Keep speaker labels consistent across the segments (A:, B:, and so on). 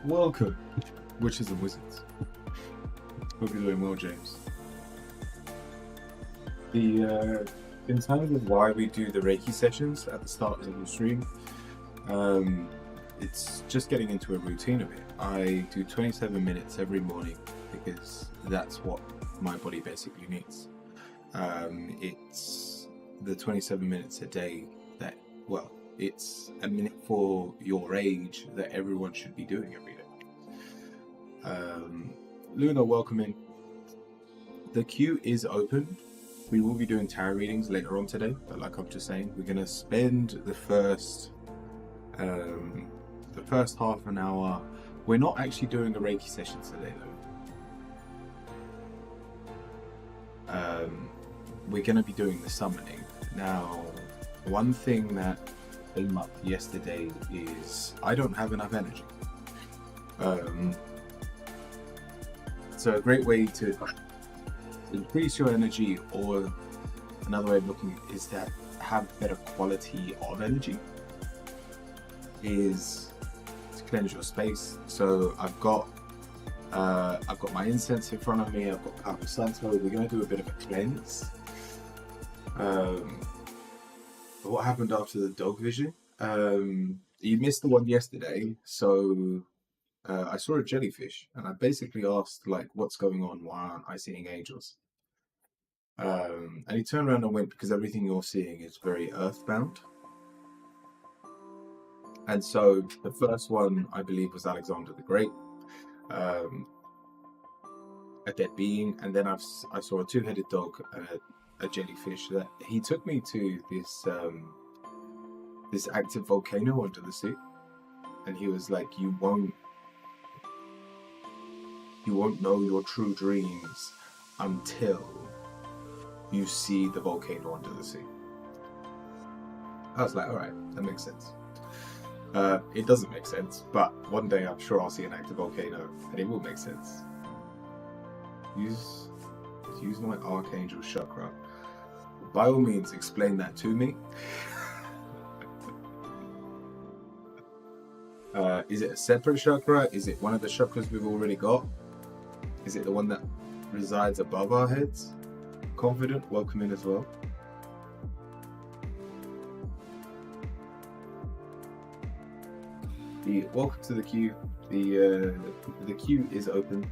A: Welcome, Witches and Wizards. Hope you're doing well, James. In terms of why we do the Reiki sessions at the start of the stream, it's just getting into a routine of it. I do 27 minutes every morning because that's what my body basically needs. It's the 27 minutes a day that, well, it's a minute for your age that everyone should be doing every day. Luna, welcome in. The queue is open. We will be doing tarot readings later on today, but like I'm just saying, we're gonna spend the first half an hour. We're not actually doing a Reiki session today, though. We're gonna be doing the summoning. Now, one thing that came up yesterday is I don't have enough energy. So a great way to increase your energy, or another way of looking at it, is to have better quality of energy, is to cleanse your space. So I've got my incense in front of me. I've got Palo Santo. We're going to do a bit of a cleanse. What happened after the dog vision? You missed the one yesterday, so I saw a jellyfish, and I basically asked, like, what's going on? Why aren't I seeing angels? And he turned around and went, because everything you're seeing is very earthbound. And so the first one, I believe, was Alexander the Great, a dead being. And then I saw a two-headed dog, a jellyfish. That he took me to this active volcano under the sea, and he was like, you won't know your true dreams until you see the volcano under the sea. I was like, all right, that makes sense. It doesn't make sense, but one day I'm sure I'll see an active volcano and it will make sense. Use my archangel chakra. By all means, explain that to me. Is it a separate chakra? Is it one of the chakras we've already got? Is it the one that resides above our heads? Confident, welcome in as well. Welcome to the queue. The queue is open,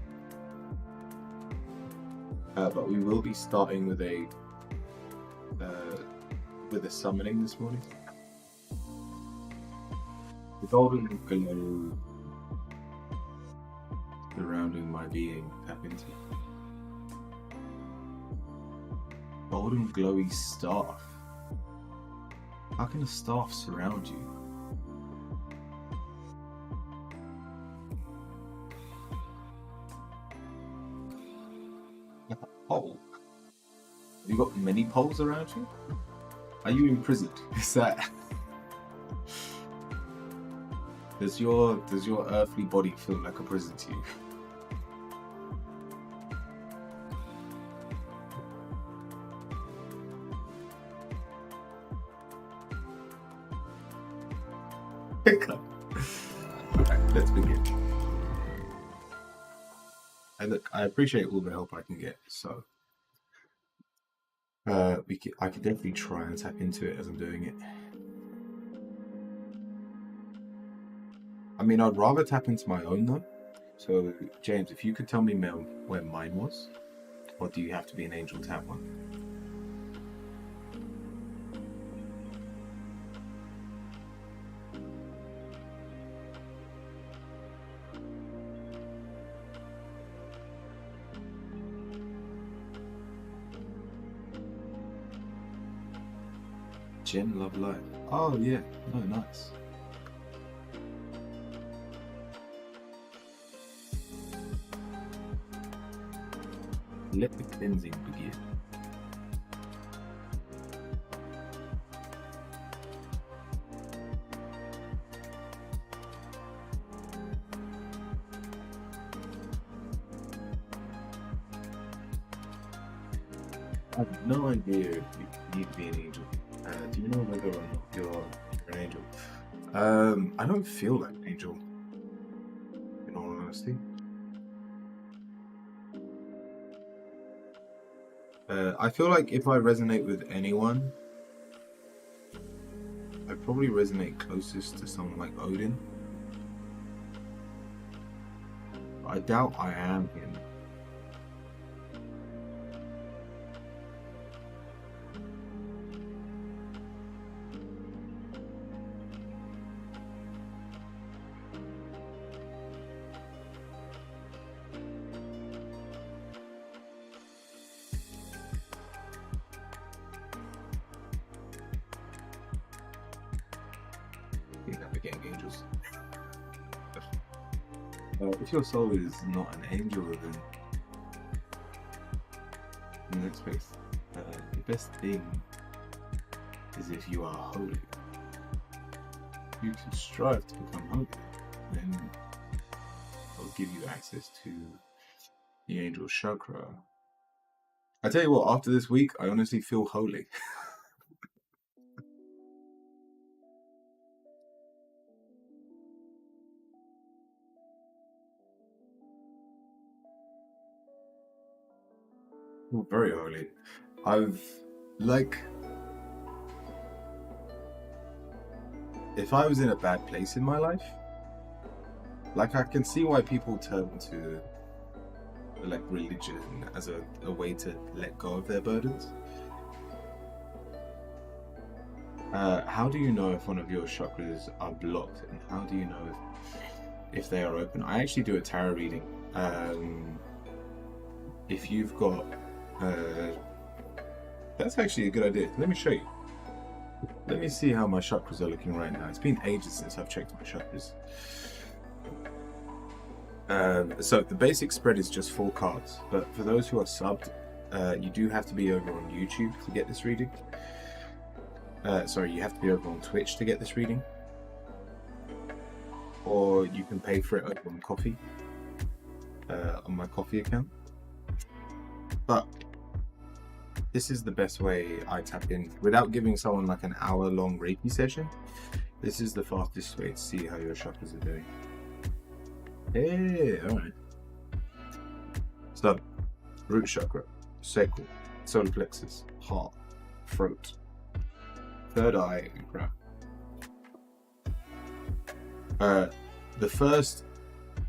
A: but we will be starting with a summoning this morning. The golden glow surrounding my being, tap into. Golden glowy staff. How can a staff surround you? Like a pole? Have you got many poles around you? Are you imprisoned? Is that... Does your earthly body feel like a prison to you? Alright, let's begin. I appreciate all the help I can get, so I can definitely try and tap into it as I'm doing it. I mean, I'd rather tap into my own though. So, James, if you could tell me where mine was, or do you have to be an angel tap one? Jen Love Life. Oh yeah, no, nice. Let the cleansing begin. I have no idea if you need to be an angel. Do you know whether or not you're an angel? I don't feel like an angel. honesty. I feel like if I resonate with anyone, I probably resonate closest to someone like Odin. I doubt I am him. Navigating angels. If your soul is not an angel, then in that space, the best thing is if you are holy. You can strive to become holy, then it'll give you access to the angel chakra. I tell you what, after this week, I honestly feel holy. Well, very holy. I've, like, if I was in a bad place in my life, like, I can see why people turn to, like, religion as a way to let go of their burdens. How do you know if one of your chakras are blocked, and how do you know if they are open? I actually do a tarot reading. If you've got that's actually a good idea. Let me show you. Let me see how my chakras are looking right now. It's been ages since I've checked my chakras. So the basic spread is just 4 cards, but for those who are subbed, you do have to be over on YouTube to get this reading. Sorry, you have to be over on Twitch to get this reading, or you can pay for it over on Coffee, on my Coffee account. But this is the best way I tap in without giving someone like an hour-long Reiki session. This is the fastest way to see how your chakras are doing. Hey, alright. So, root chakra, sacral, solar plexus, heart, throat, third eye, and crown. The first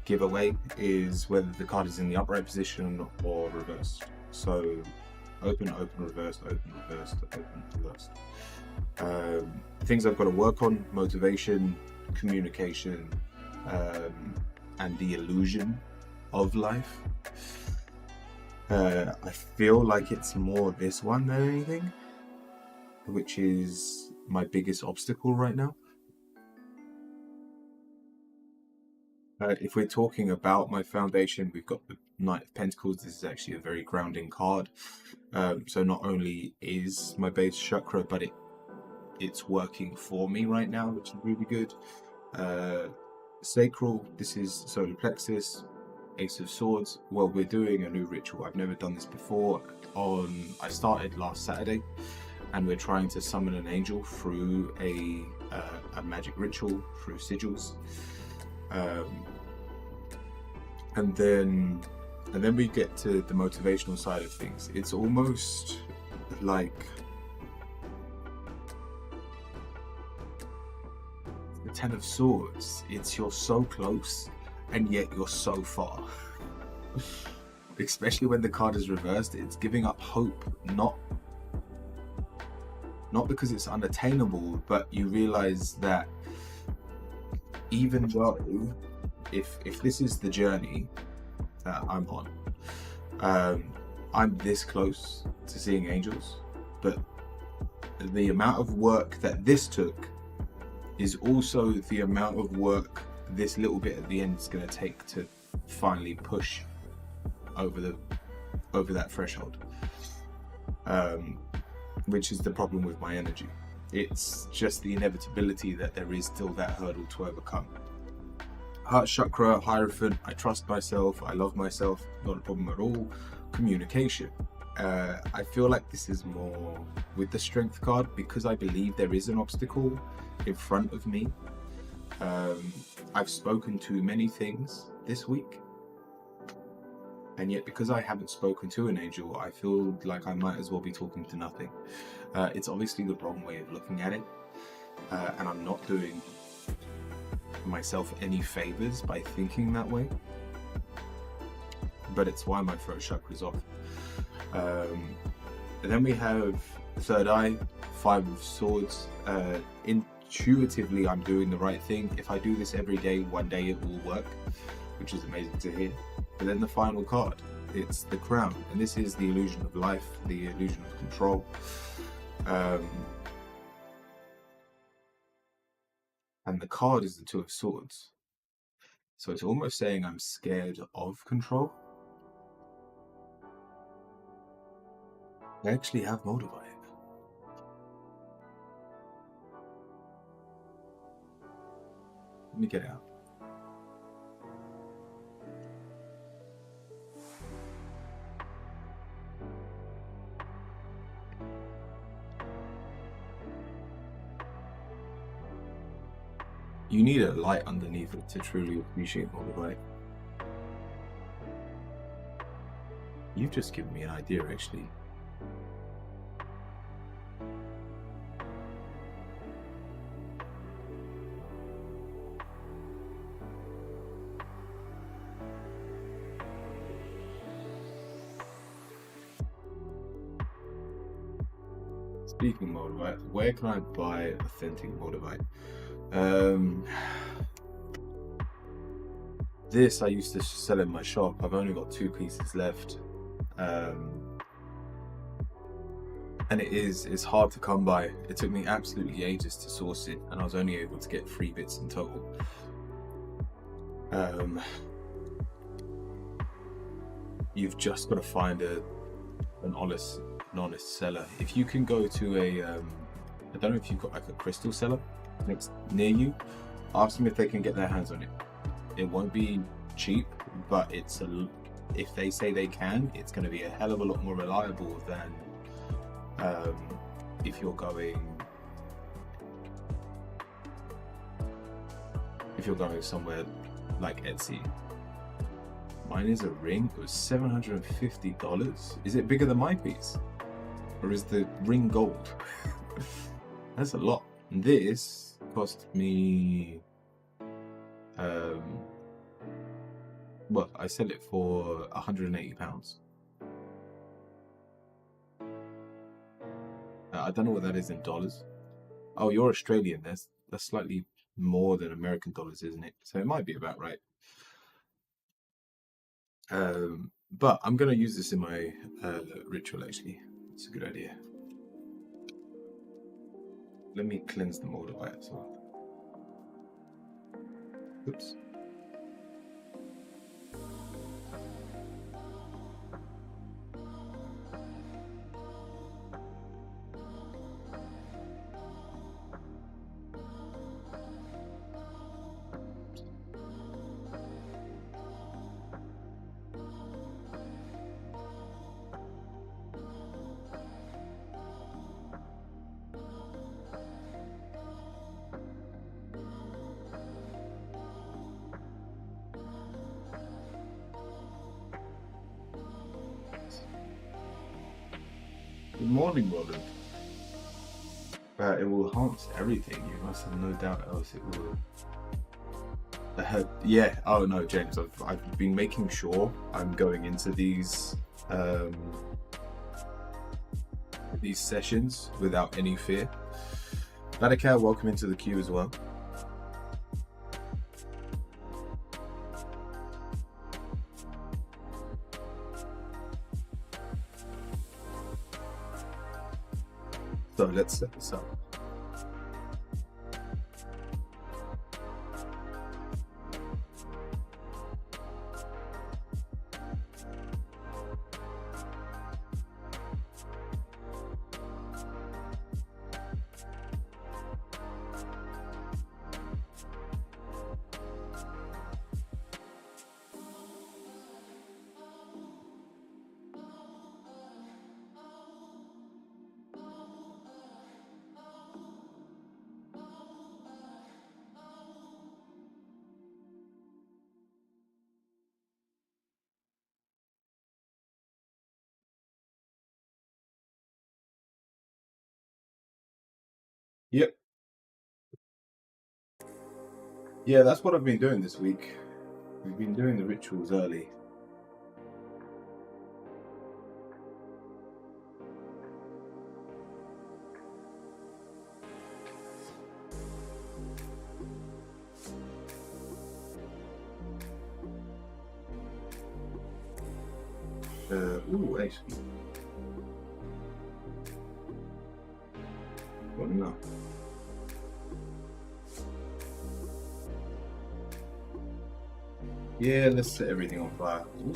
A: giveaway is whether the card is in the upright position or reversed. So, open, open, reversed, open, reversed, open, reversed. Things I've got to work on: motivation, communication, and the illusion of life. I feel like it's more this one than anything, which is my biggest obstacle right now. If we're talking about my foundation, we've got the Knight of Pentacles. This is actually a very grounding card. So not only is my base chakra, but it's working for me right now, which is really good. Sacral, this is solar plexus. Ace of Swords. Well, we're doing a new ritual. I've never done this before. I started last Saturday, and we're trying to summon an angel through a magic ritual through sigils. And then we get to the motivational side of things. It's almost like the Ten of Swords. You're so close, and yet you're so far. Especially when the card is reversed, it's giving up hope, not because it's unattainable, but you realize that even though if this is the journey that I'm on, I'm this close to seeing angels, but the amount of work that this took is also the amount of work this little bit at the end is going to take to finally push over that threshold, which is the problem with my energy. It's just the inevitability that there is still that hurdle to overcome. Heart chakra, Hierophant, I trust myself, I love myself, not a problem at all. Communication. I feel like this is more with the Strength card, because I believe there is an obstacle in front of me. I've spoken to many things this week. And yet, because I haven't spoken to an angel, I feel like I might as well be talking to nothing. It's obviously the wrong way of looking at it, and I'm not doing myself any favors by thinking that way. But it's why my throat chakra's off. And then we have the third eye, Five of Swords. Intuitively, I'm doing the right thing. If I do this every day, one day it will work, which is amazing to hear. But then the final card, it's the Crown, and this is the illusion of life, the illusion of control. And the card is the Two of Swords. So it's almost saying I'm scared of control. I actually have Moldavite. Let me get it out. You need a light underneath it to truly appreciate Moldavite. You've just given me an idea, actually. Speaking of Moldavite, where can I buy authentic Moldavite? This I used to sell in my shop. I've only got 2 pieces left. And it's hard to come by. It took me absolutely ages to source it, and I was only able to get 3 bits in total. You've just got to find an honest seller. If you can go to a I don't know if you've got like a crystal seller next near you, ask them if they can get their hands on it. It won't be cheap, but if they say they can, it's going to be a hell of a lot more reliable than if you're going somewhere like Etsy. Mine is a ring. It was $750. Is it bigger than my piece, or is the ring gold? That's a lot. And this cost me well, I sell it for £180. I don't know what that is in dollars. Oh, you're Australian. That's slightly more than American dollars, isn't it? So it might be about right. But I'm gonna use this in my ritual. Actually, it's a good idea. Let me cleanse the Moldavite as well. Oops. Good morning, Roland. It will enhance everything. You must have no doubt, else it will. Yeah. Oh no, James. I've been making sure I'm going into these sessions without any fear. Vatican, welcome into the queue as well. So let's set this up. Yeah, that's what I've been doing this week. We've been doing the rituals early. Actually, well, no. Yeah, let's set everything on fire. Ooh.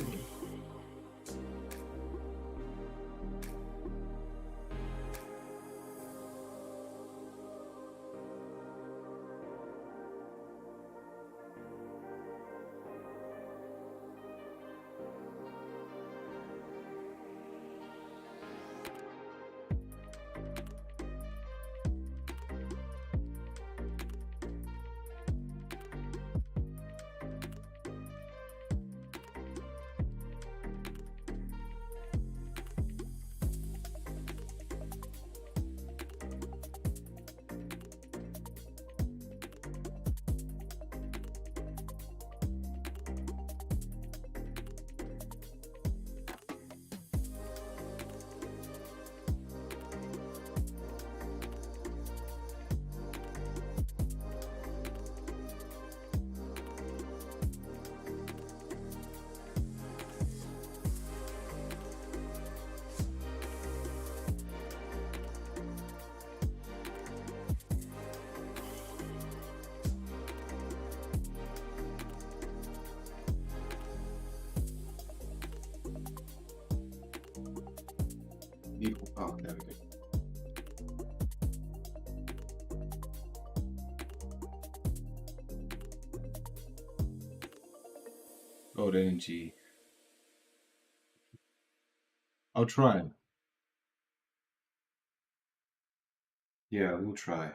A: Oh, there we go. Gold energy. I'll try. Yeah, we'll try.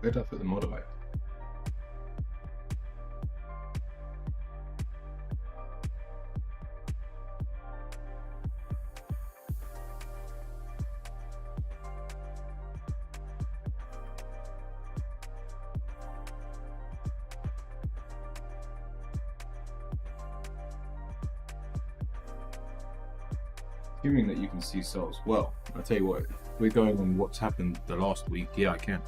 A: Where'd I put the modifier? Assuming that you can see souls. Well, I'll tell you what, if we're going on what's happened the last week, yeah, I can.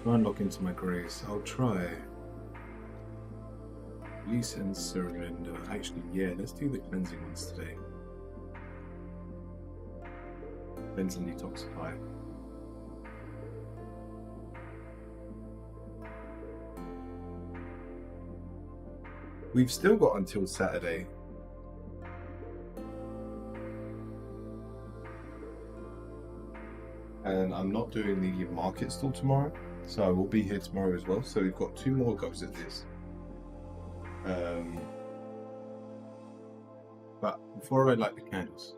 A: Unlock into my grace. I'll try. Release and surrender. Actually, yeah, let's do the cleansing ones today. Cleanse and detoxify. We've still got until Saturday. And I'm not doing the market stall tomorrow, so I will be here tomorrow as well. So we've got 2 more goes at this. But before I light the candles,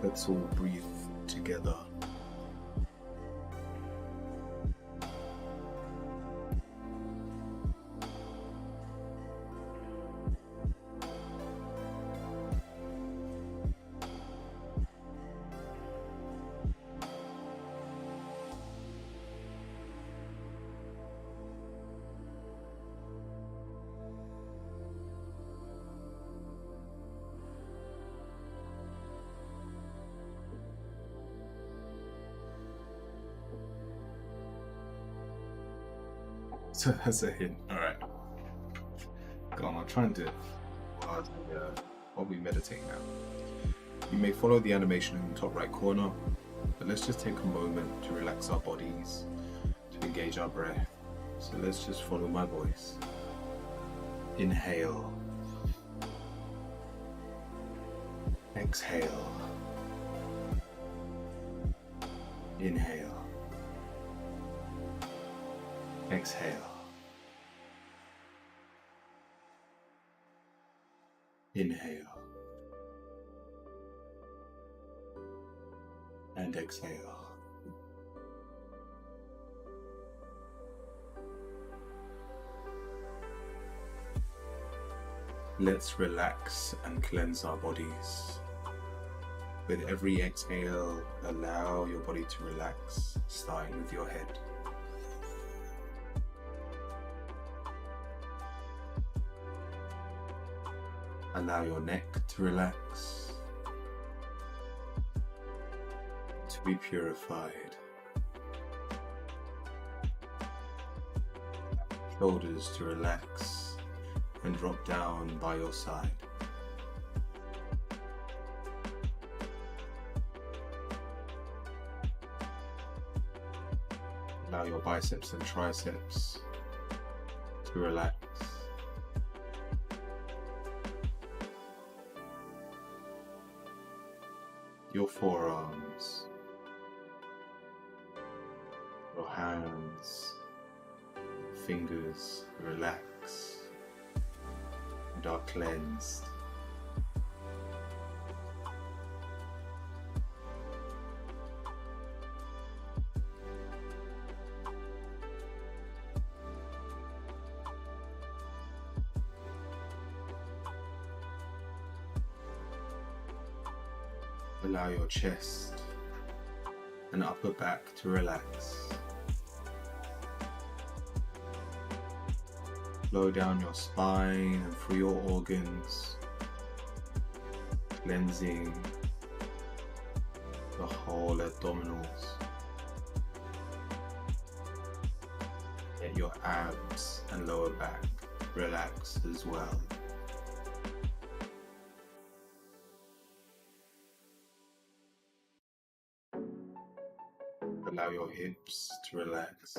A: let's all breathe together. So that's a hint. All right. Go on, I'll try and do it while we meditate now. You may follow the animation in the top right corner, but let's just take a moment to relax our bodies, to engage our breath. So let's just follow my voice. Inhale. Exhale. Inhale. Exhale. Inhale. And exhale. Let's relax and cleanse our bodies. With every exhale, allow your body to relax, starting with your head. Allow your neck to relax, to be purified. Shoulders to relax and drop down by your side. Allow your biceps and triceps to relax. Your forearms, your hands, fingers relax and are cleansed. Allow your chest and upper back to relax. Flow down your spine and through your organs, cleansing the whole abdominals. Get your abs and lower back relaxed as well. Allow your hips to relax.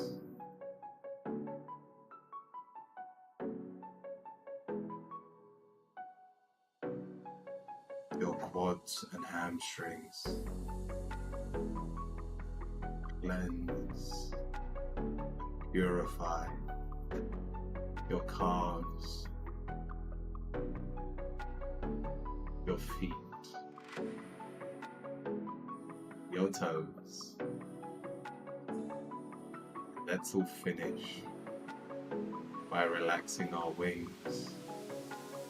A: Your quads and hamstrings. Cleanse. Purify. Your calves. Your feet. Your toes. Let's all finish by relaxing our wings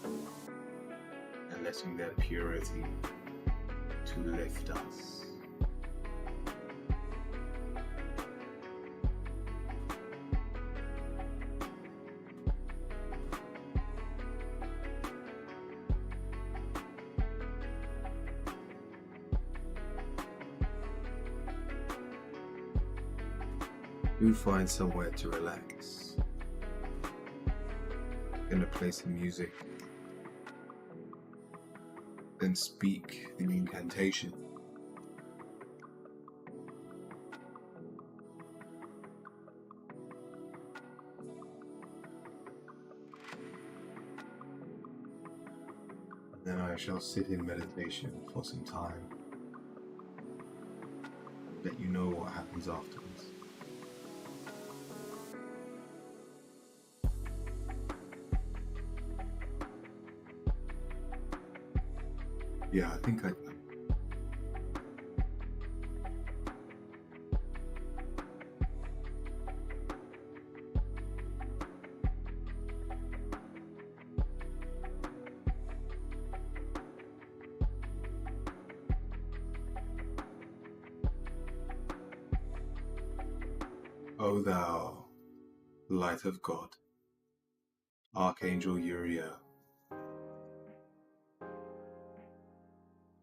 A: and letting their purity to lift us. You find somewhere to relax. Gonna play some music. then speak the incantation. Then I shall sit in meditation for some time. Let you know what happens afterwards. Yeah, I think I. O thou light of God, Archangel Uriel,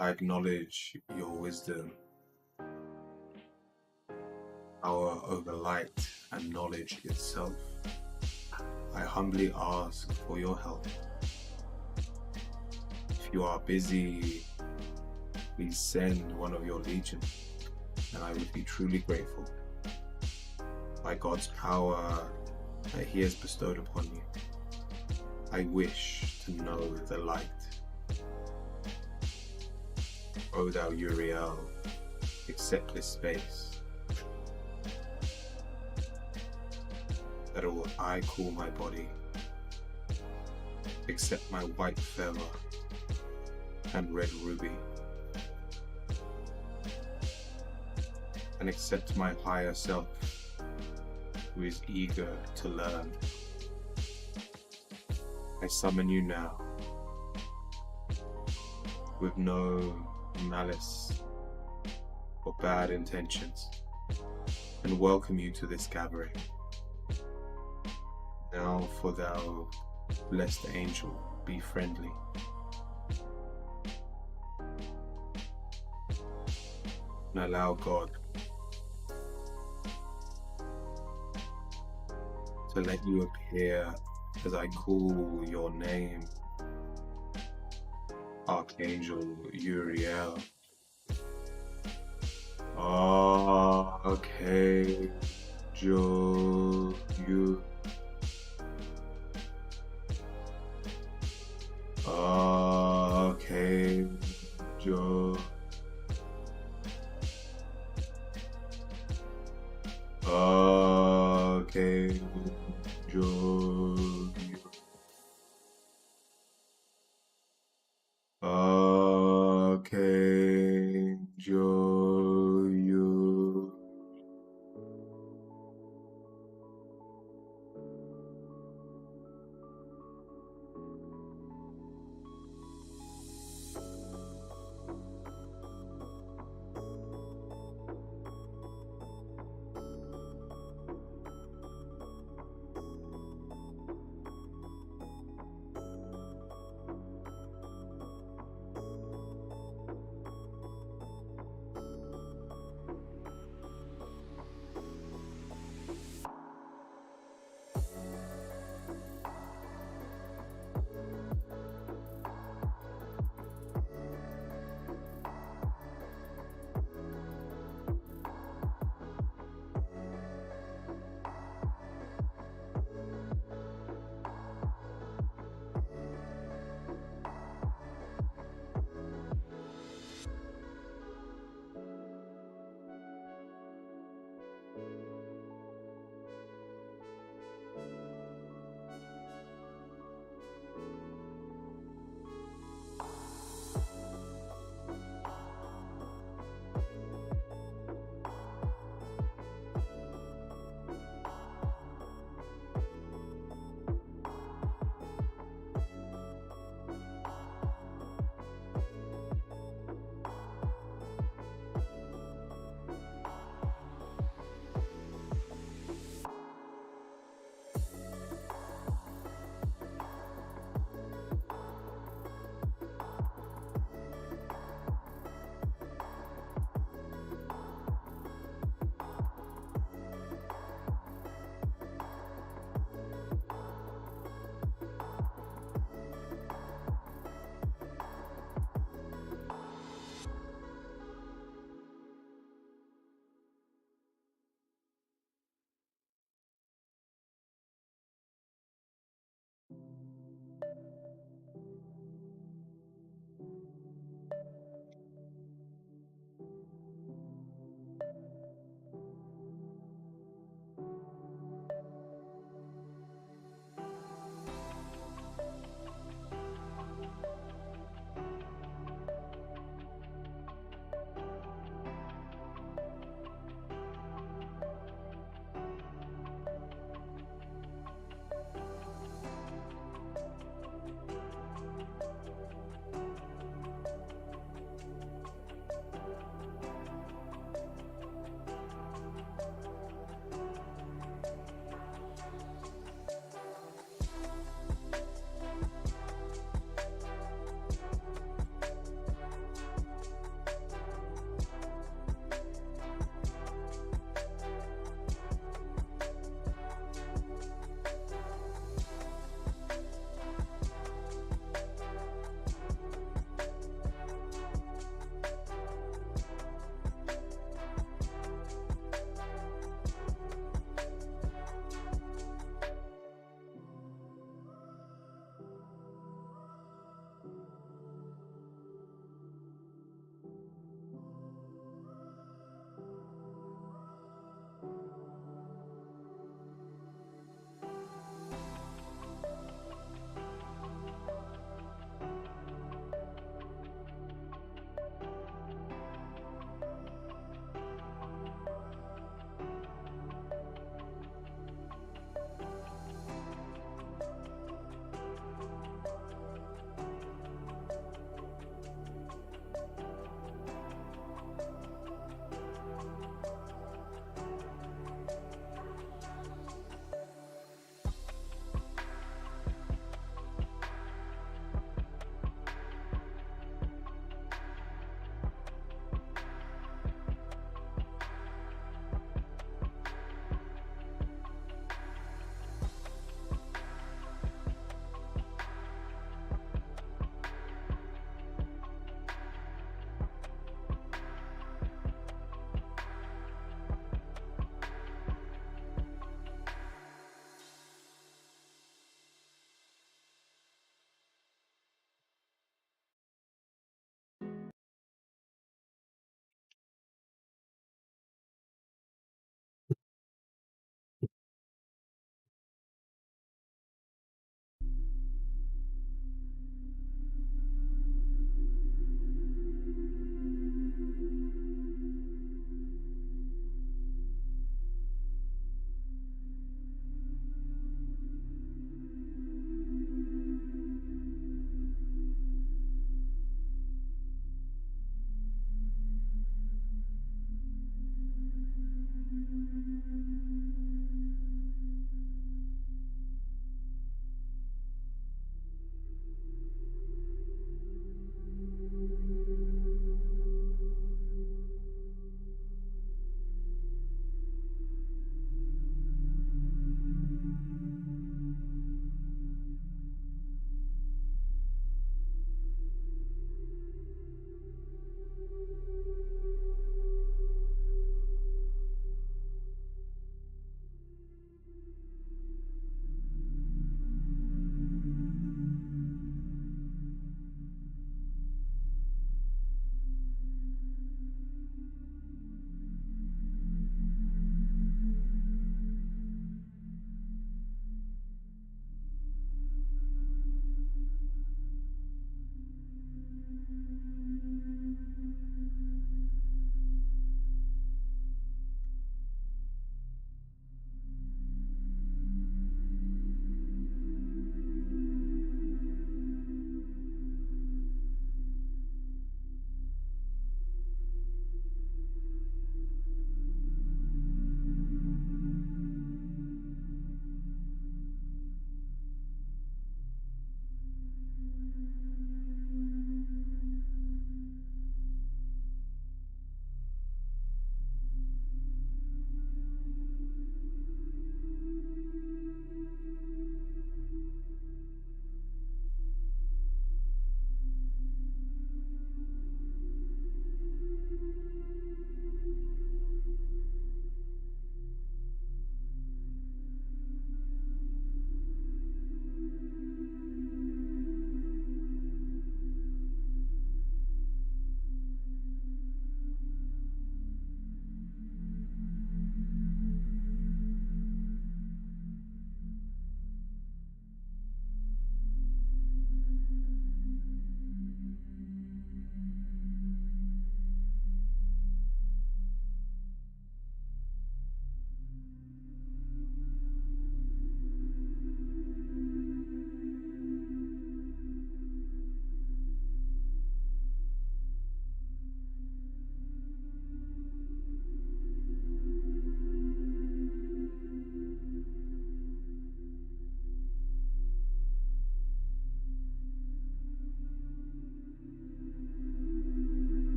A: I acknowledge your wisdom, power over light and knowledge itself. I humbly ask for your help. If you are busy, please send one of your legion, and I would be truly grateful. By God's power that He has bestowed upon you, I wish to know the light. O thou Uriel, accept this space, that I call my body, accept my white feather and red ruby, and accept my higher self, who is eager to learn. I summon you now, with no malice or bad intentions, and welcome you to this gathering. Now for thou blessed angel, be friendly. And allow God to let you appear as I call your name, Archangel Uriel. Archangel Uriel. Archangel. Archangel. Archangel.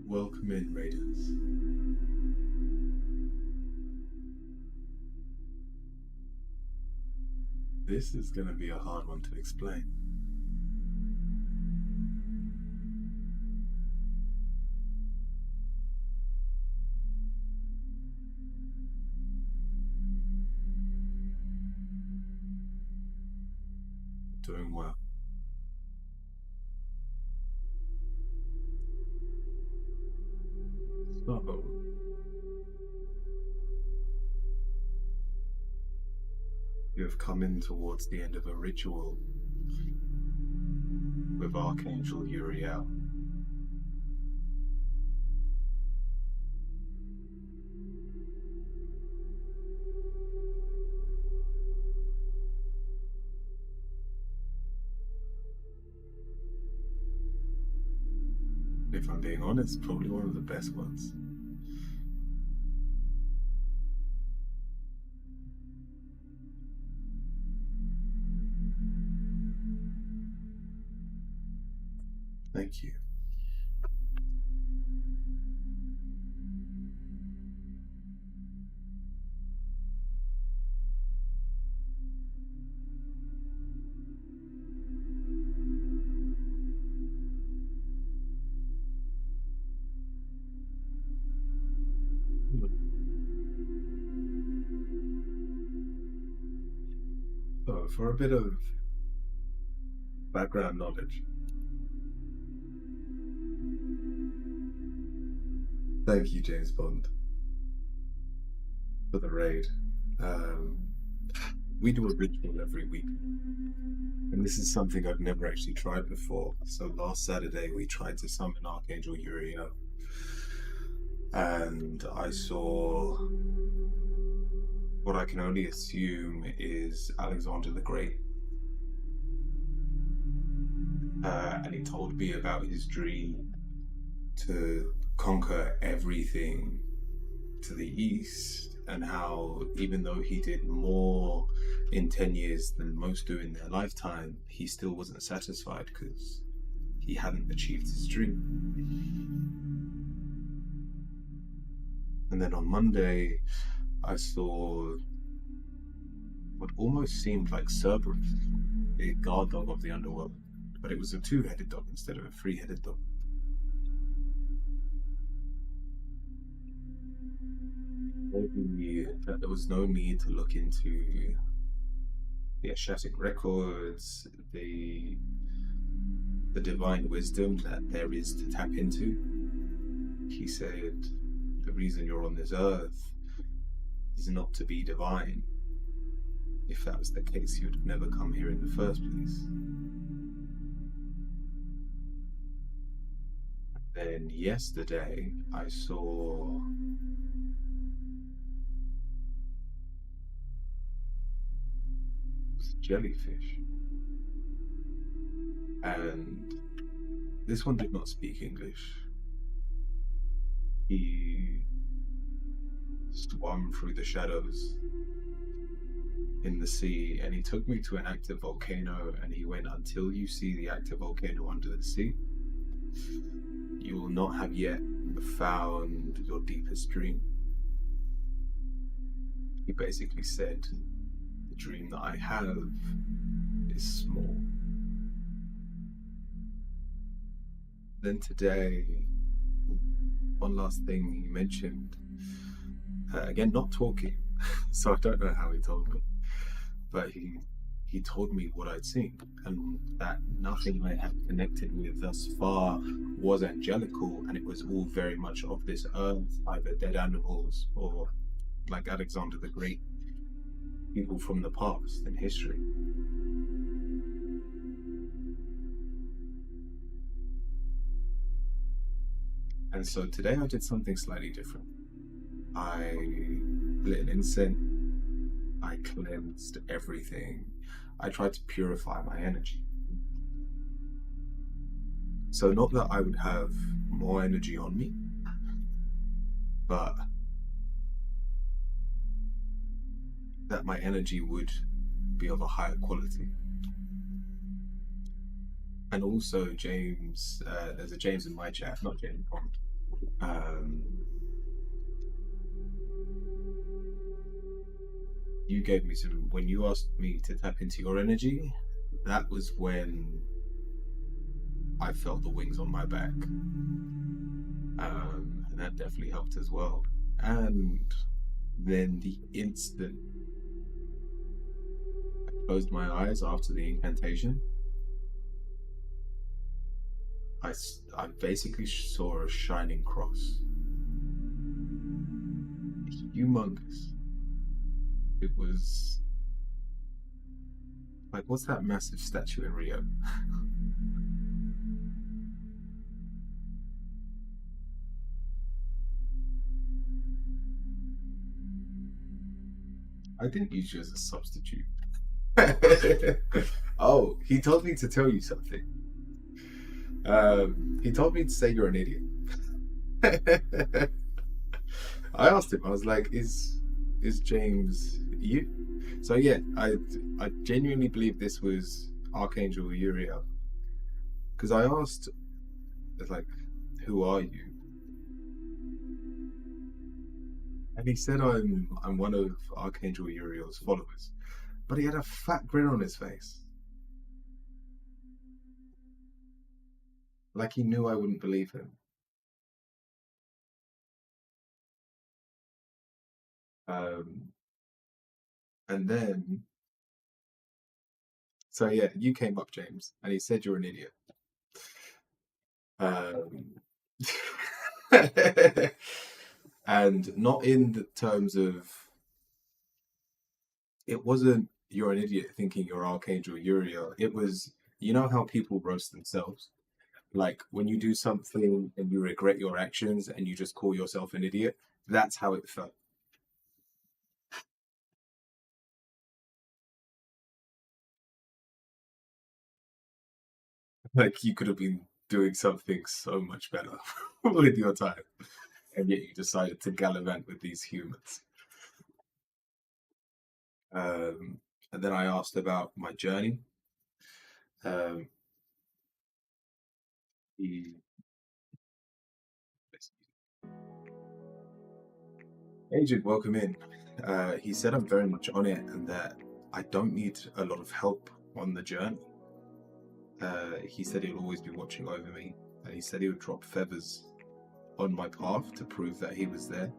A: Welcome in, Raiders. This is going to be a hard one to explain. Doing well. So, you have come in towards the end of a ritual with Archangel Uriel. If I'm being honest, probably one of the best ones. Thank you. So, for a bit of background knowledge. Thank you, James Bond, for the raid. We do a ritual every week, and this is something I've never actually tried before. So last Saturday we tried to summon Archangel Uriel, and I saw what I can only assume is Alexander the Great. And he told me about his dream to conquer everything to the east, and how even though he did more in 10 years than most do in their lifetime, he still wasn't satisfied because he hadn't achieved his dream. And then on Monday, I saw what almost seemed like Cerberus, a guard dog of the underworld, but it was a two-headed dog instead of a three-headed dog. Maybe there was no need to look into the Ashatic records, the divine wisdom that there is to tap into. He said, the reason you're on this earth is not to be divine. If that was the case, you'd have never come here in the first place. Then yesterday, I saw jellyfish, and this one did not speak English. He swam through the shadows in the sea, and he took me to an active volcano, and he went, until you see the active volcano under the sea, You will not have yet found your deepest dream. He basically said, the dream that I have is small. Then today, one last thing he mentioned, again, not talking, so I don't know how he told me, but he told me what I'd seen, and that nothing I had connected with thus far was angelical, and it was all very much of this earth, either dead animals or, like Alexander the Great, people from the past in history. And so today I did something slightly different. I lit an incense, I cleansed everything, I tried to purify my energy. So, not that I would have more energy on me, but that my energy would be of a higher quality. And also, James, there's a James in my chat, not James Bond. You gave me some, when you asked me to tap into your energy, that was when I felt the wings on my back. And that definitely helped as well. And then the instant I closed my eyes after the incantation, I basically saw a shining cross. Humongous. It was like, what's that massive statue in Rio? I didn't use you as a substitute. Oh, he told me to tell you something. He told me to say you're an idiot. I asked him, I was like, is James you? So yeah, I genuinely believe this was Archangel Uriel. Because I asked, like, who are you? And he said I'm one of Archangel Uriel's followers. But he had a fat grin on his face. Like he knew I wouldn't believe him. And then, so yeah, you came up, James, and he said you're an idiot. Um, and not in the terms of, it wasn't you're an idiot thinking you're Archangel Uriel. It was, you know how people roast themselves? Like when you do something and you regret your actions and you just call yourself an idiot. That's how it felt. Like you could have been doing something so much better with your time, and yet you decided to gallivant with these humans. Um, and then I asked about my journey. Um, he, Agent, welcome in. He said I'm very much on it and that I don't need a lot of help on the journey. He said he'll always be watching over me, and he said he would drop feathers on my path to prove that he was there.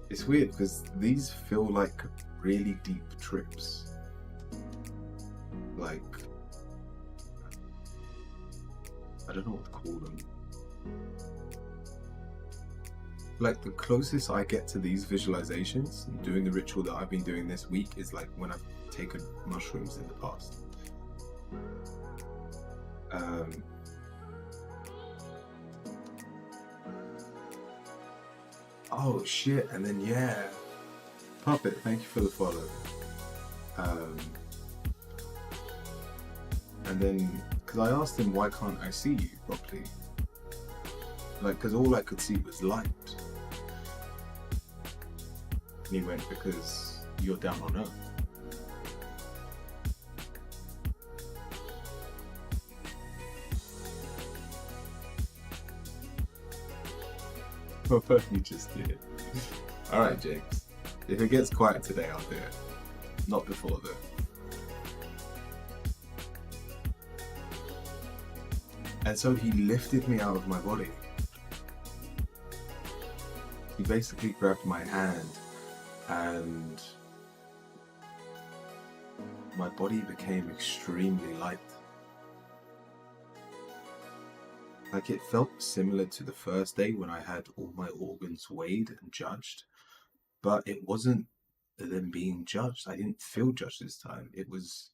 A: It's weird because these feel like really deep trips. Like, I don't know what to call them. Like, the closest I get to these visualizations and doing the ritual that I've been doing this week is like when I've taken mushrooms in the past. Oh shit, and then yeah. Puppet, thank you for the follow. And then, because I asked him, why can't I see you properly? Like, because all I could see was light. And he went, because you're down on earth. Well, you just did it. Alright, James. If it gets quiet today, I'll do it. Not before though. And so he lifted me out of my body. He basically grabbed my hand and my body became extremely light. Like, it felt similar to the first day when I had all my organs weighed and judged, but it wasn't them being judged. I didn't feel judged this time. It was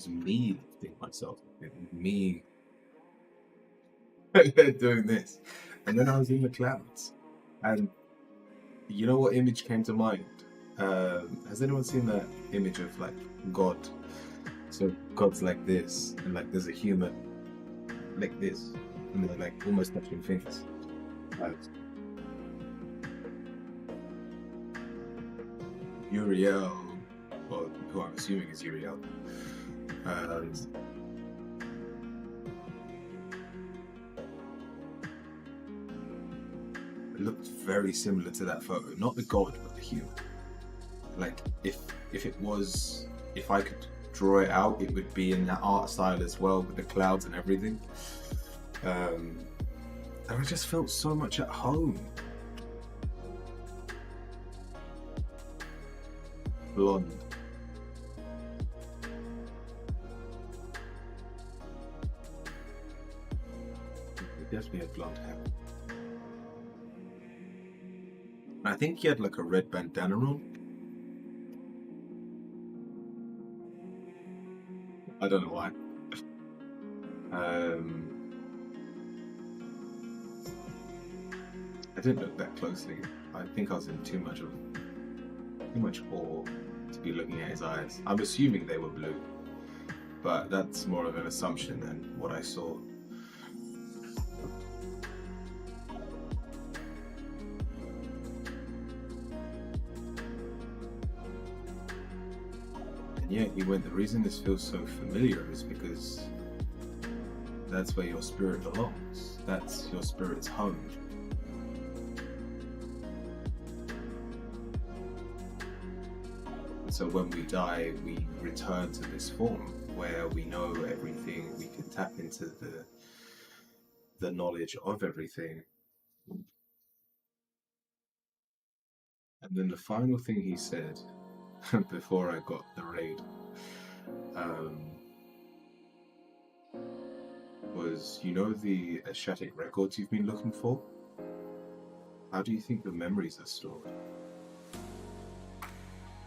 A: me lifting myself. It was me doing this. And then I was in the clouds. And you know what image came to mind? Has anyone seen that image of like God? So God's like this, and like there's a human like this, and they're like almost touching things. Uriel, or who I'm assuming is Uriel, it looked very similar to that photo. Not the god, but the human. Like, if I could draw it out, it would be in that art style as well, with the clouds and everything. And I just felt so much at home. Blonde. He definitely had blonde hair. I think he had like a red bandana on. I don't know why. I didn't look that closely. I think I was in too much awe to be looking at his eyes. I'm assuming they were blue, but that's more of an assumption than what I saw. And yeah, he went, the reason this feels so familiar is because that's where your spirit belongs. That's your spirit's home. And so when we die, we return to this form where we know everything, we can tap into the knowledge of everything. And then the final thing he said before I got the raid was, you know the Ashatic records you've been looking for? How do you think the memories are stored?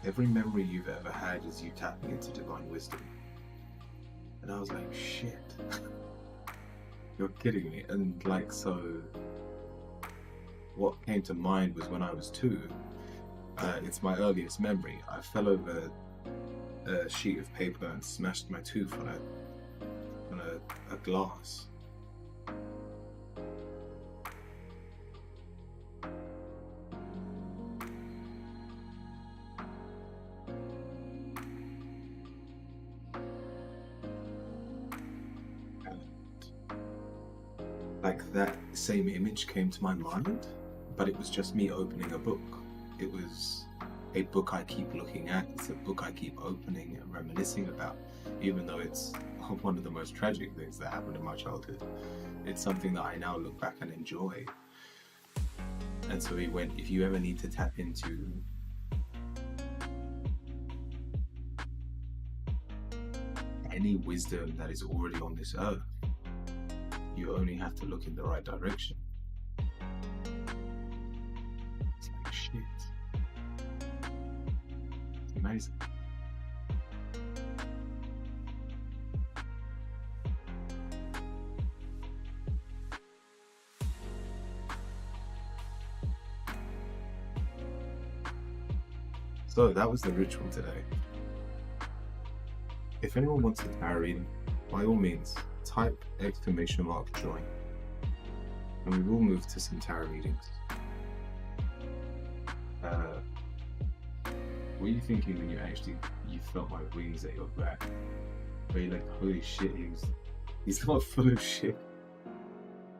A: Every memory you've ever had is you tapping into divine wisdom. And I was like, shit. You're kidding me. And like, so what came to mind was when I was 2, it's my earliest memory. I fell over a sheet of paper and smashed my tooth on a glass. And like, that same image came to my mind, but it was just me opening a book. It was a book I keep looking at. It's a book I keep opening and reminiscing about, even though it's one of the most tragic things that happened in my childhood. It's something that I now look back and enjoy. And so he went, if you ever need to tap into any wisdom that is already on this earth, you only have to look in the right direction. It's like, shit. It's amazing. So that was the ritual today. If anyone wants to carry in, by all means, type !join. and we will move to some tarot readings. What are you thinking when you felt my wings at your back? Were you like, holy shit, he's not full of shit?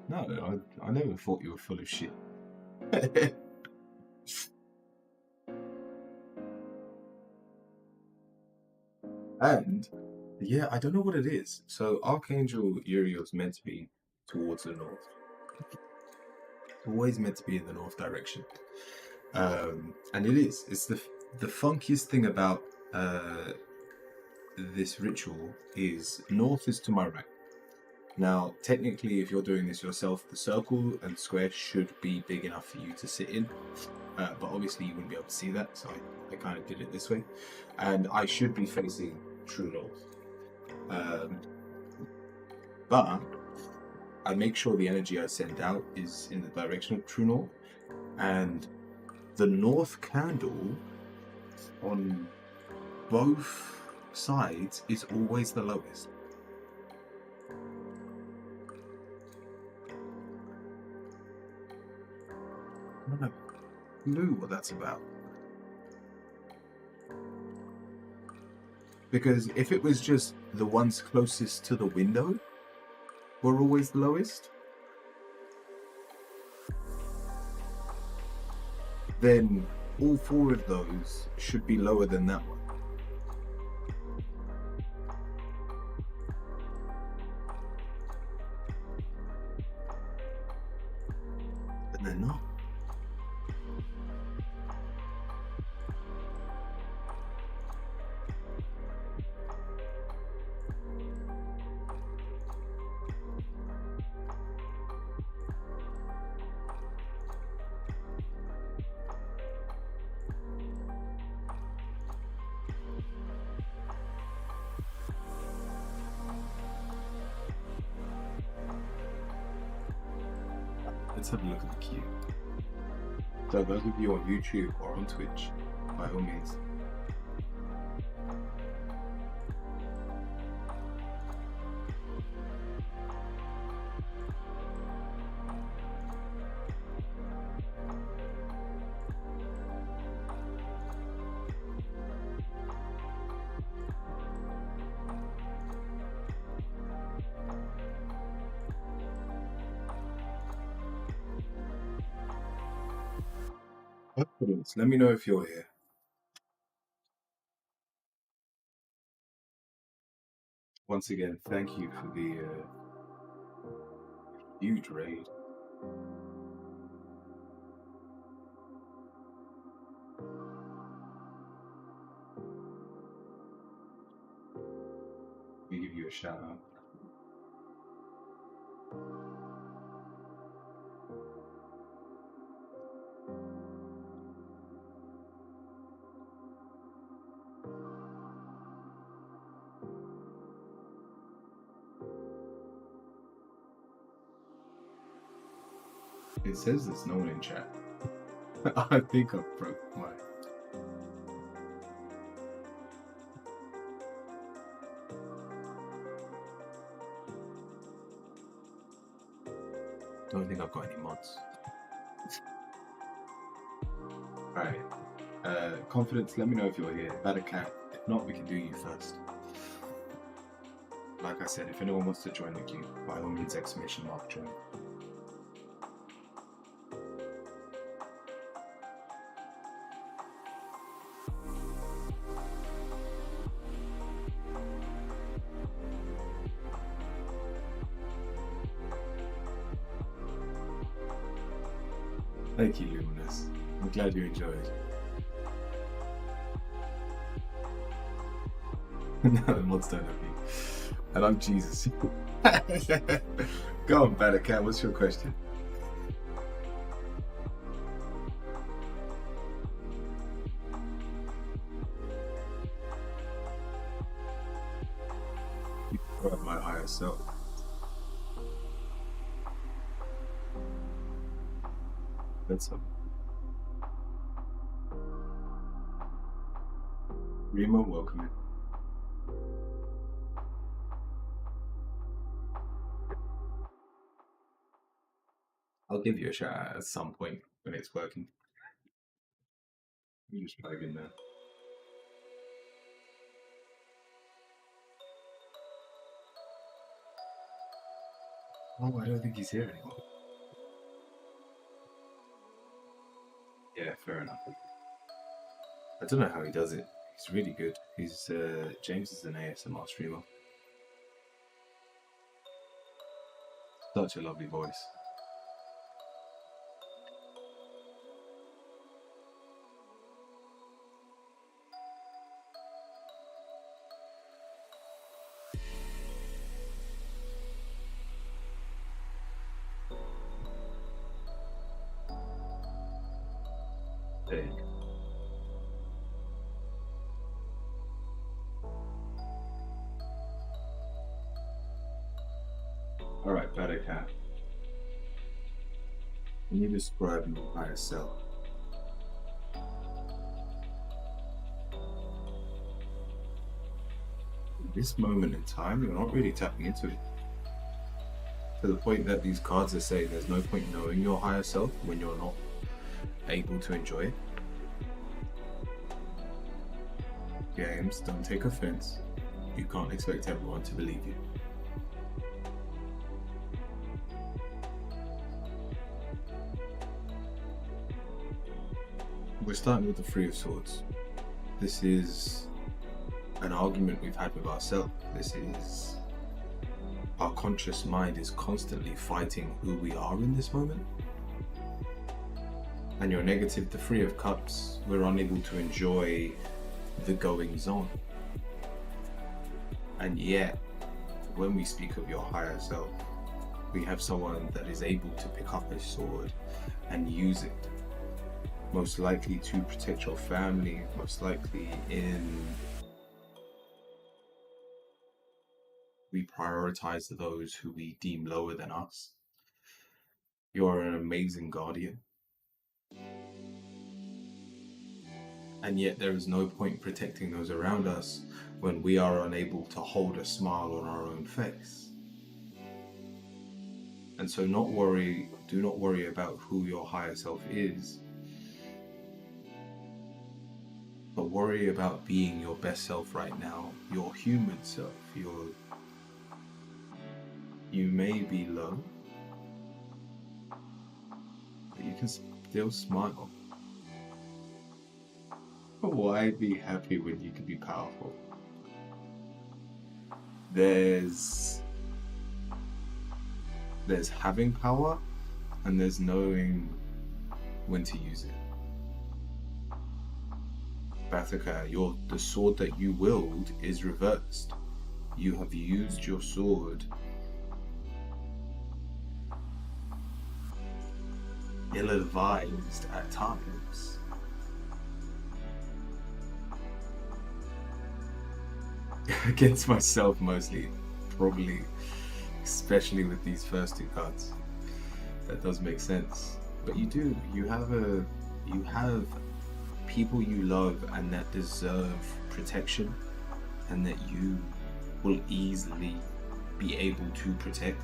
A: No, I never thought you were full of shit. And yeah, I don't know what it is. So Archangel Uriel's meant to be towards the north. Always meant to be in the north direction. And it is. It's the funkiest thing about this ritual is north is to my right. Now, technically, if you're doing this yourself, the circle and square should be big enough for you to sit in. But obviously, you wouldn't be able to see that, so I kind of did it this way. And I should be facing true north. But I make sure the energy I send out is in the direction of true north. And the north candle on both sides is always the lowest. I don't have a clue what that's about. Because if it was just the ones closest to the window were always the lowest, then all four of those should be lower than that one. But they're not. Let's have a look at the queue. So those of you on YouTube or on Twitch, by all means. Let me know if you're here. Once again, thank you for the huge raid. Let me give you a shout out. It says there's no one in chat. I think I broke my. Don't think I've got any mods. Alright. Confidence, let me know if you're here. Better cat. If not, we can do you first. Like I said, if anyone wants to join the queue, by all means, exclamation mark join. Thank you, Luminous. I'm glad you enjoyed. No, the mods don't have you. And I'm Jesus. Go on, Better Cat, what's your question? You brought my higher self. That's up. Remo, welcome in. I'll give you a shout out at some point when it's working. You just plug in there. Oh, I don't think he's here anymore. Yeah, fair enough. I don't know how he does it. He's really good. He's James is an ASMR streamer. Such a lovely voice. There you go. All right, better cat. Can you describe your higher self? At this moment in time, you're not really tapping into it. To the point that these cards are saying there's no point knowing your higher self when you're not able to enjoy it. James, don't take offense. You can't expect everyone to believe you. We're starting with the Three of Swords. This is an argument we've had with ourselves. This is our conscious mind is constantly fighting who we are in this moment. And your negative, the Three of Cups, we're unable to enjoy the goings on. And yet, when we speak of your higher self, we have someone that is able to pick up a sword and use it. Most likely to protect your family, most likely we prioritize those who we deem lower than us. You're an amazing guardian. And yet there is no point protecting those around us when we are unable to hold a smile on our own face. And so do not worry about who your higher self is, but worry about being your best self right now, your human self. You may be low, but you can still smile. Why be happy when you can be powerful? There's having power, and there's knowing when to use it. Bhattacca, the sword that you wield is reversed. You have used your sword ill-advised at times. Against myself mostly, probably, especially with these first two cards. That does make sense. But you have people you love and that deserve protection and that you will easily be able to protect.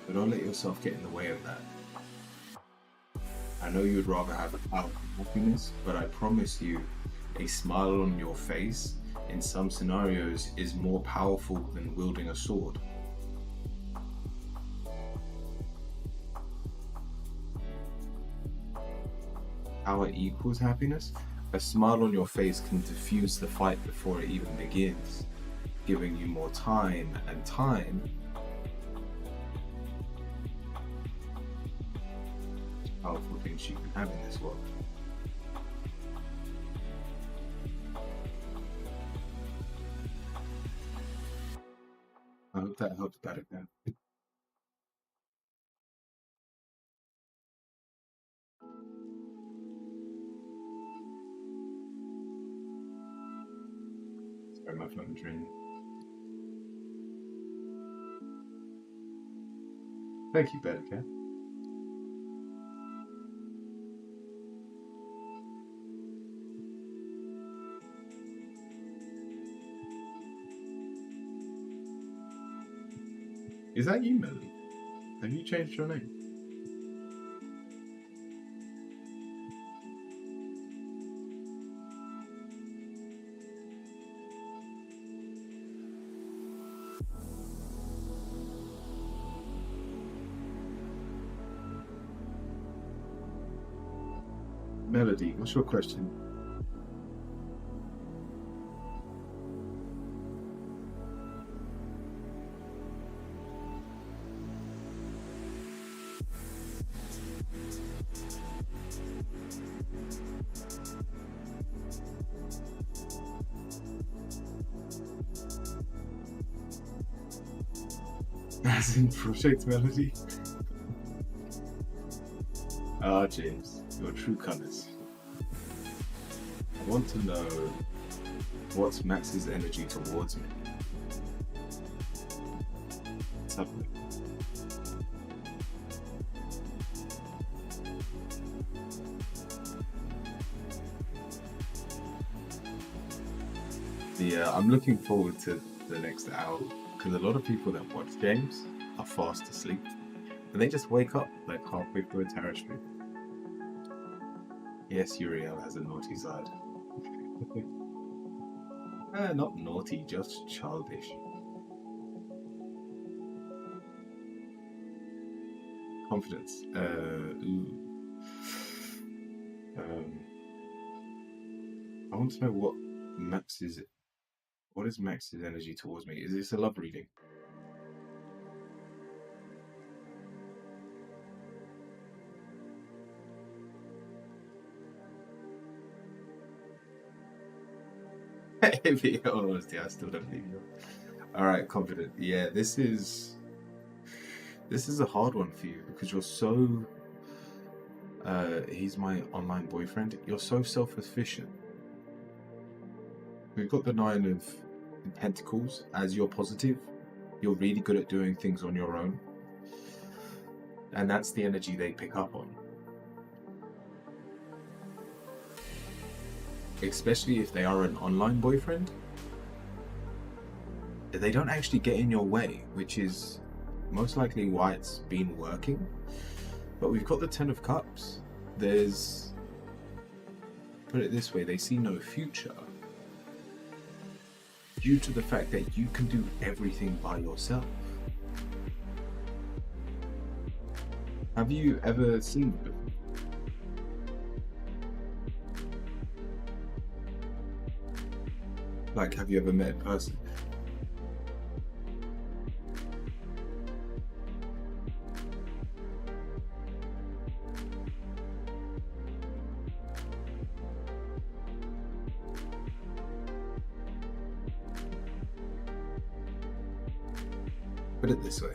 A: But don't let yourself get in the way of that. I know you'd rather have happiness, but I promise you, a smile on your face in some scenarios is more powerful than wielding a sword. Power equals happiness. A smile on your face can diffuse the fight before it even begins, giving you more time, and time powerful things you can have in this world. I hope that helped better now. Sorry, my phone's ringing. Thank you, Bearcat. Is that you, Melody? Have you changed your name? Melody, what's your question? As in Project Melody? Ah, James, your true colours. I want to know what's Max's energy towards me. Let's have a look. Yeah, I'm looking forward to the next hour because a lot of people that watch games are fast asleep and they just wake up like halfway through a tarot stream. Yes, Uriel has a naughty side. Not naughty, just childish. Confidence. I want to know what is Max's energy towards me? Is this a love reading? In all honesty, I still don't believe you. All right, confident. Yeah, this is a hard one for you because you're so. He's my online boyfriend. You're so self-sufficient. We've got the Nine of Pentacles as your positive. You're really good at doing things on your own, and that's the energy they pick up on. Especially if they are an online boyfriend, they don't actually get in your way, which is most likely why it's been working. But we've got the Ten of Cups. There's, put it this way, they see no future due to the fact that you can do everything by yourself. Have you ever seen them? Like, have you ever met a person? Put it this way,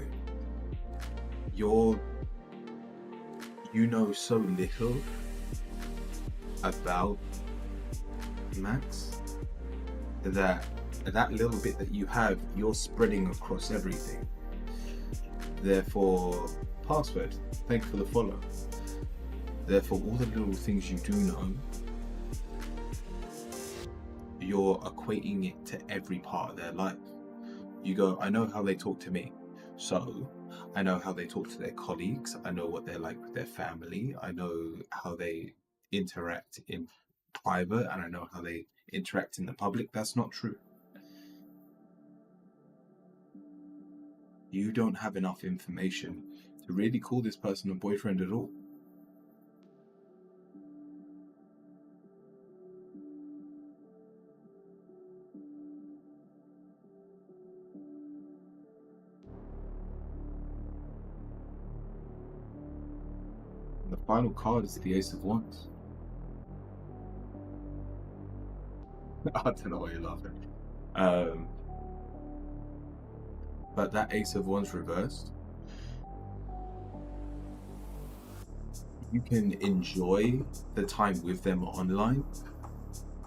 A: you know so little about Max that little bit that you have, you're spreading across everything. Therefore, password, thank you for the follow. Therefore, all the little things you do know, you're equating it to every part of their life. You go, I know how they talk to me, so I know how they talk to their colleagues, I know what they're like with their family, I know how they interact in private, and I know how they interact in the public. That's not true. You don't have enough information to really call this person a boyfriend at all. The final card is the Ace of Wands. I don't know why you're laughing. But that Ace of Wands reversed, you can enjoy the time with them online,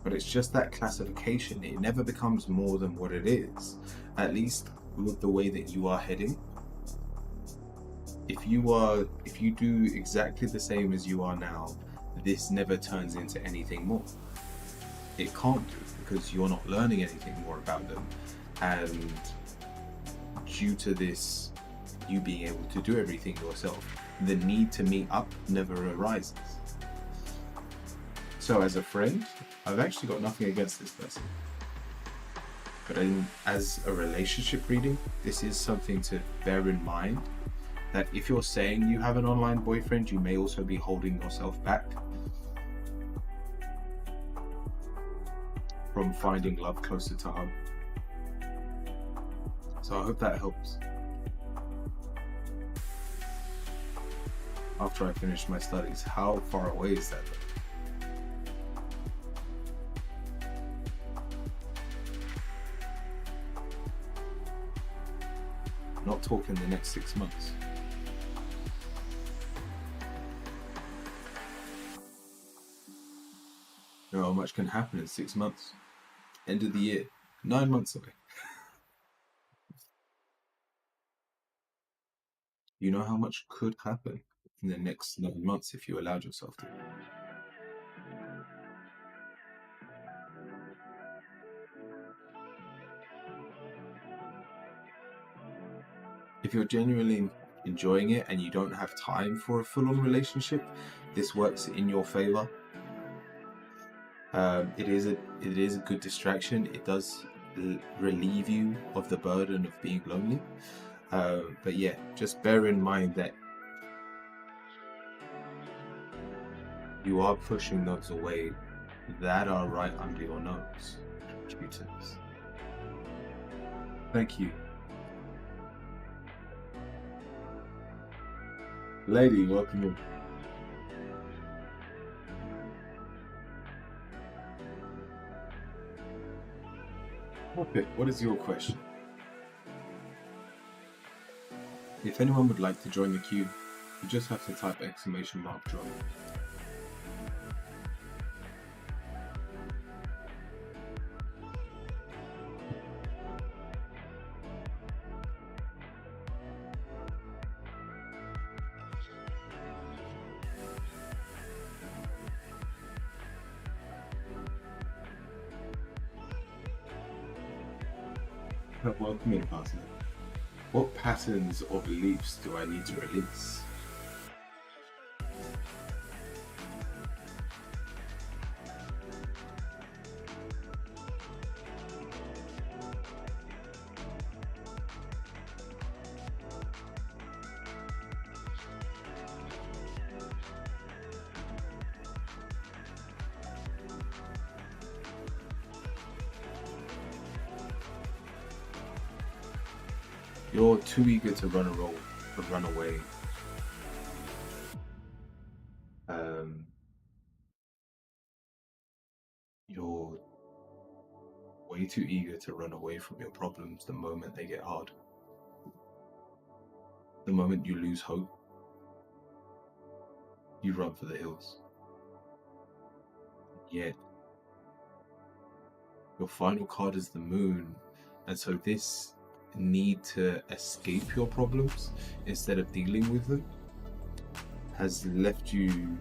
A: but it's just that classification. It never becomes more than what it is, at least with the way that you are heading. If you do exactly the same as you are now, this never turns into anything more. It can't do, because you're not learning anything more about them, and due to this you being able to do everything yourself, the need to meet up never arises. So as a friend, I've actually got nothing against this person. But as a relationship reading, this is something to bear in mind, that if you're saying you have an online boyfriend, you may also be holding yourself back from finding love closer to home. So I hope that helps. After I finish my studies, how far away is that though? Not talking the next 6 months. You know how much can happen in 6 months? End of the year, 9 months away. You know how much could happen in the next 9 months if you allowed yourself to. If you're genuinely enjoying it and you don't have time for a full-on relationship, this works in your favor. It is a good distraction. It does relieve you of the burden of being lonely. But yeah, just bear in mind that you are pushing those away that are right under your nose. Q-tips. Thank you. Lady, welcome in. Okay, what is your question? If anyone would like to join the queue, you just have to type !join. Welcome in, partner. What patterns or beliefs do I need to release? You're too eager to run away. You're way too eager to run away from your problems the moment they get hard. The moment you lose hope, you run for the hills. Yet, your final card is the moon, and so this need to escape your problems instead of dealing with them has left you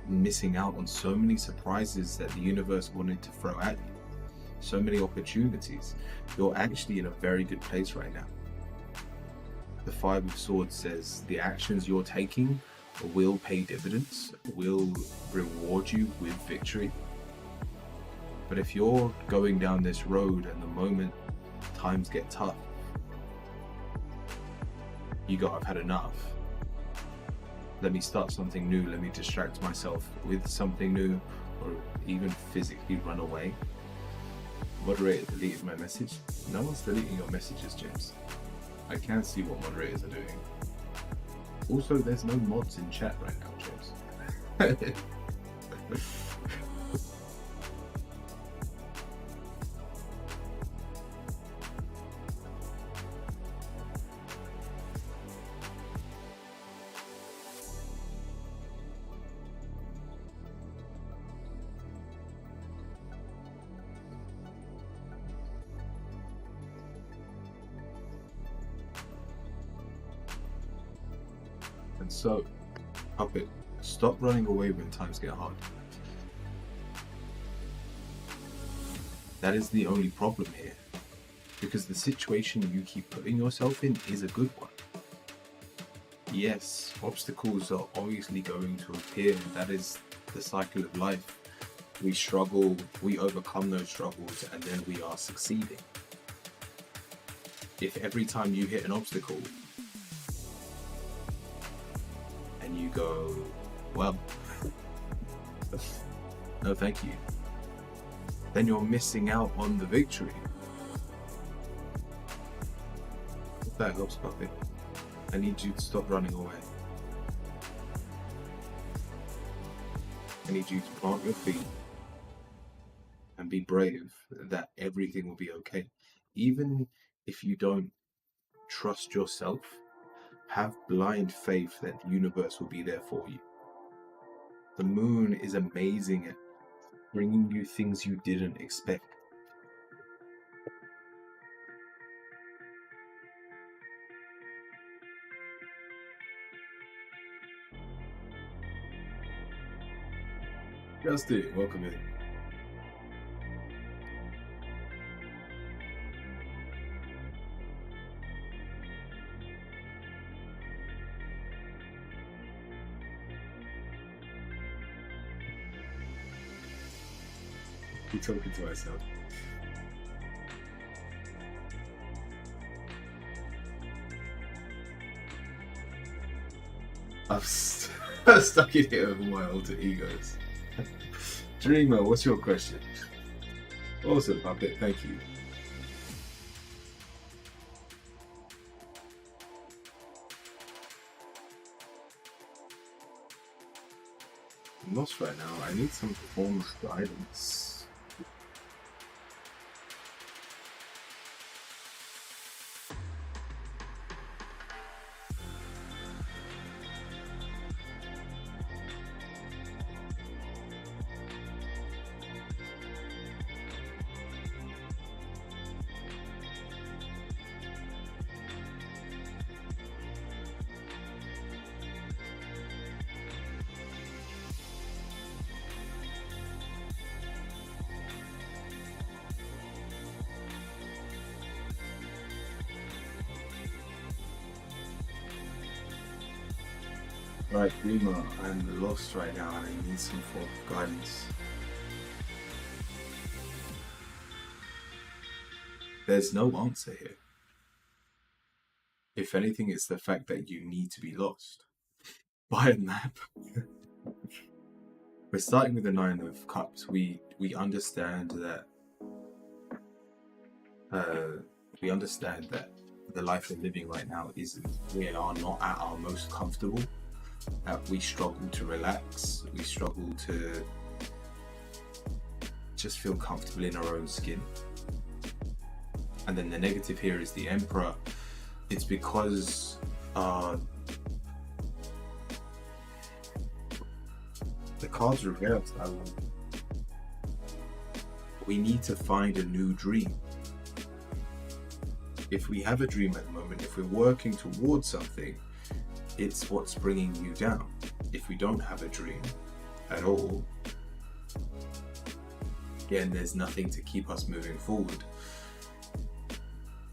A: missing out on so many surprises that the universe wanted to throw at you, so many opportunities. You're actually in a very good place right now. The Five of Swords says the actions you're taking will pay dividends, will reward you with victory. But if you're going down this road and the moment times get tough, you go, I've had enough. Let me start something new. Let me distract myself with something new, or even physically run away. Moderator deleted my message. No one's deleting your messages, James. I can see what moderators are doing. Also, there's no mods in chat right now, James. And so, Puppet, stop running away when times get hard. That is the only problem here. because the situation you keep putting yourself in is a good one. Yes, obstacles are obviously going to appear. That is the cycle of life. We struggle, we overcome those struggles, and then we are succeeding. If every time you hit an obstacle and you go, well, no thank you, then you're missing out on the victory. If that helps, puppy, I need you to stop running away. I need you to plant your feet and be brave that everything will be okay. Even if you don't trust yourself, have blind faith that the universe will be there for you. The moon is amazing at bringing you things you didn't expect. Justin, welcome in. I'm talking to myself. I'm stuck in here with my alter egos. Dreamer, what's your question? Awesome, puppet, thank you. I'm lost right now. I need some performance guidance. Right, Dreamer, I'm lost right now and I need some form of guidance. There's no answer here. If anything, it's the fact that you need to be lost. Buy a map. We're starting with the Nine of Cups. We understand that the life we're living right now we are not at our most comfortable. We struggle to relax. We struggle to just feel comfortable in our own skin. And then the negative here is the Emperor. It's because the cards reversed. We need to find a new dream. If we have a dream at the moment, if we're working towards something, it's what's bringing you down. If we don't have a dream at all, again, there's nothing to keep us moving forward.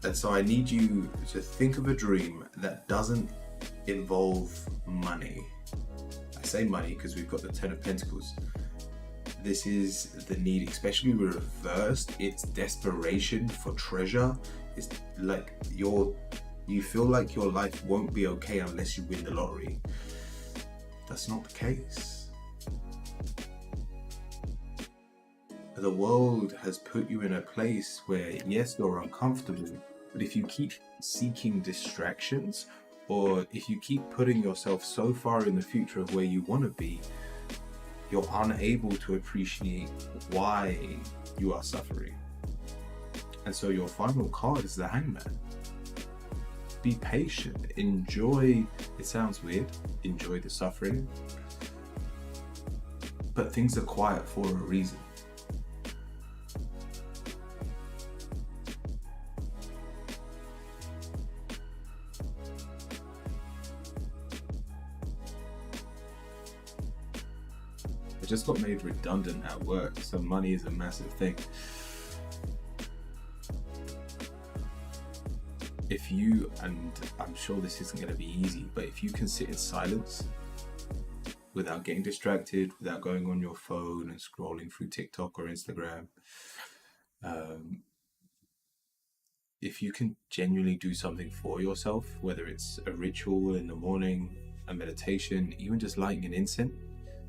A: And so I need you to think of a dream that doesn't involve money. I say money because we've got the Ten of Pentacles. This is the need, especially reversed. It's desperation for treasure. It's like you feel like your life won't be okay unless you win the lottery. That's not the case. The world has put you in a place where, yes, you're uncomfortable, but if you keep seeking distractions, or if you keep putting yourself so far in the future of where you want to be, you're unable to appreciate why you are suffering. And so your final card is the Hangman. Be patient, enjoy, it sounds weird, enjoy the suffering, but things are quiet for a reason. I just got made redundant at work, so money is a massive thing. if you, and I'm sure this isn't going to be easy, but if you can sit in silence without getting distracted, without going on your phone and scrolling through TikTok or Instagram, um, if you can genuinely do something for yourself, whether it's a ritual in the morning, a meditation, even just lighting an incense,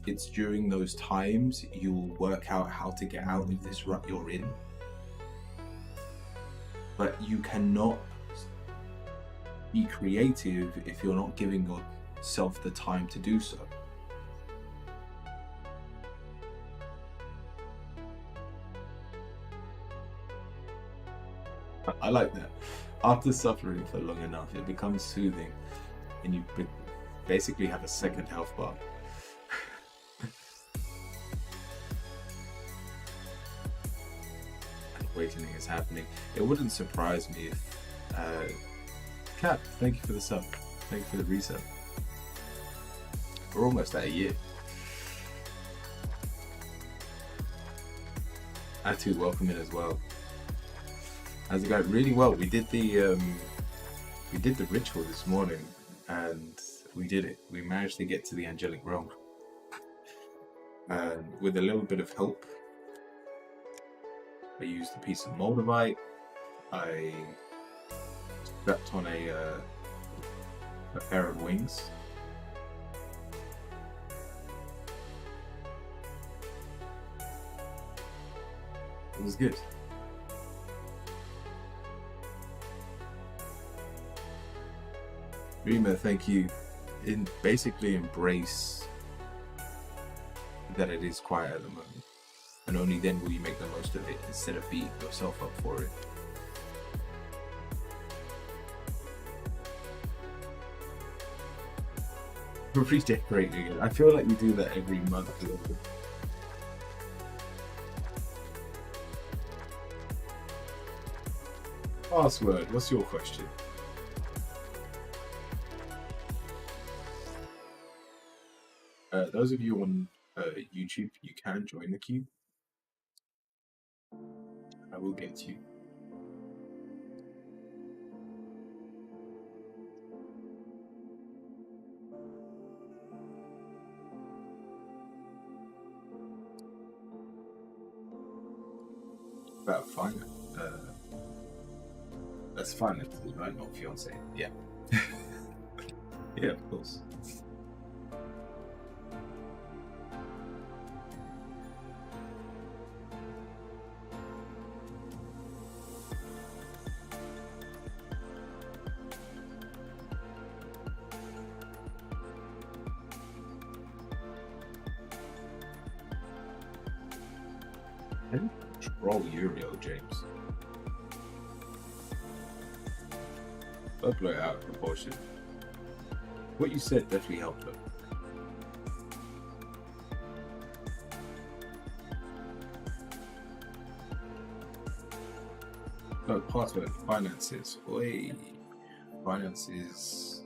A: it's during those times you'll work out how to get out of this rut you're in. But you cannot be creative if you're not giving yourself the time to do so. I like that. After suffering for long enough, it becomes soothing, and you basically have a second health bar. Awakening is happening. It wouldn't surprise me if Cap, thank you for the sub. Thank you for the resub. We're almost at a year. Atu, welcome in as well. How's it going? Really well. We did the ritual this morning, and we did it. We managed to get to the angelic realm, and with a little bit of help, I used a piece of moldavite. I strapped on a pair of wings. It was good. Rima, thank you. Basically embrace that it is quiet at the moment, and only then will you make the most of it instead of beating yourself up for it. For redecorating it, I feel like you do that every month. Password, what's your question? Those of you on YouTube, you can join the queue. I will get to you. About finance. That's finances, right? Not fiance. Yeah. Yeah, of course. Control Uriel, James. Don't blow it out of proportion. What you said definitely helped her. No, password, finances. Oi. Finances.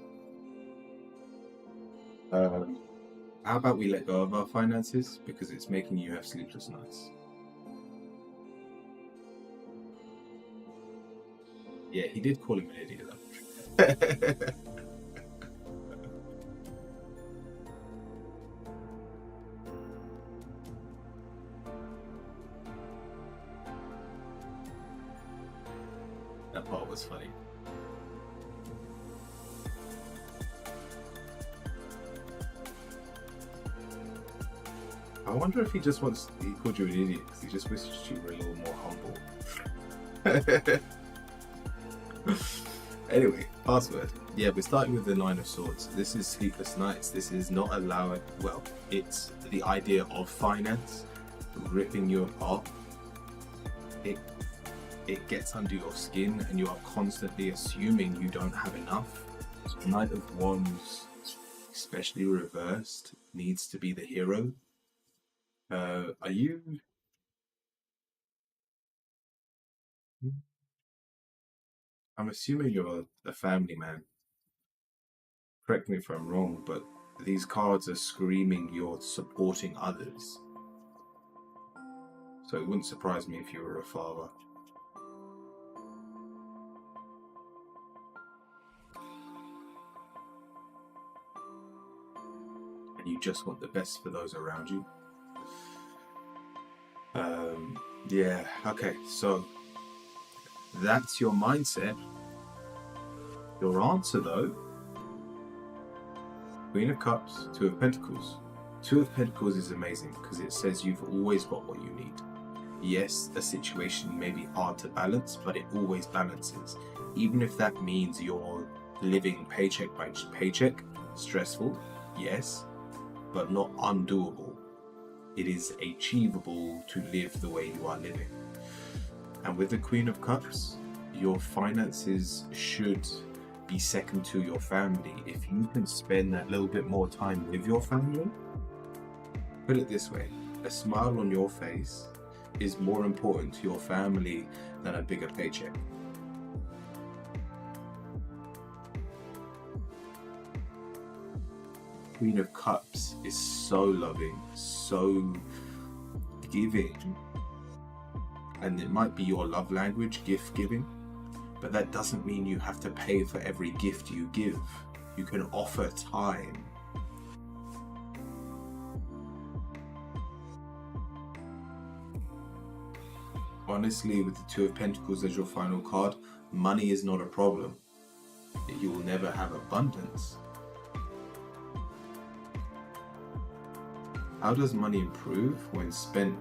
A: How about we let go of our finances because it's making you have sleepless nights? Yeah, he did call him an idiot though. That part was funny. I wonder if he just wants, he called you an idiot because he just wishes you were a little more humble. Anyway, password. Yeah, we're starting with the Nine of Swords. This is sleepless nights. This is not allowing, well, it's the idea of finance ripping you apart. It gets under your skin and you are constantly assuming you don't have enough. Knight of Wands, especially reversed, needs to be the hero. Are you... I'm assuming you're a family man. Correct me if I'm wrong, but these cards are screaming you're supporting others. So it wouldn't surprise me if you were a father. and you just want the best for those around you. Yeah, okay, so that's your mindset. Your answer, though, Queen of Cups, Two of Pentacles. Two of Pentacles is amazing because it says you've always got what you need. Yes, a situation may be hard to balance, but it always balances. Even if that means you're living paycheck by paycheck, stressful, yes, but not undoable. It is achievable to live the way you are living. And with the Queen of Cups, your finances should be second to your family. If you can spend that little bit more time with your family, put it this way, a smile on your face is more important to your family than a bigger paycheck. Queen of Cups is so loving, so giving, and it might be your love language, gift giving, but that doesn't mean you have to pay for every gift you give. You can offer time. Honestly, with the Two of Pentacles as your final card, money is not a problem. You will never have abundance. How does money improve when spending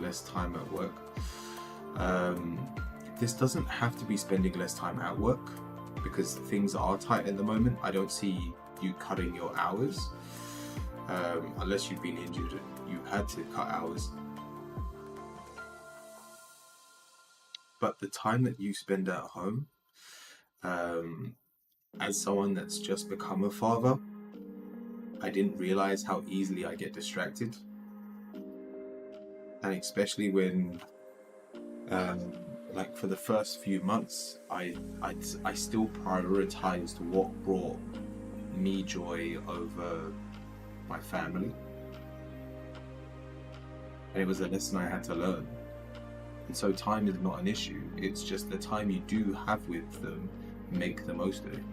A: less time at work? This doesn't have to be spending less time at work because things are tight at the moment. I don't see you cutting your hours unless you've been injured and you had to cut hours. But the time that you spend at home, as someone that's just become a father, I didn't realize how easily I get distracted. And especially when, like for the first few months, I still prioritized what brought me joy over my family. And it was a lesson I had to learn. And so time is not an issue. It's just the time you do have with them, make the most of it.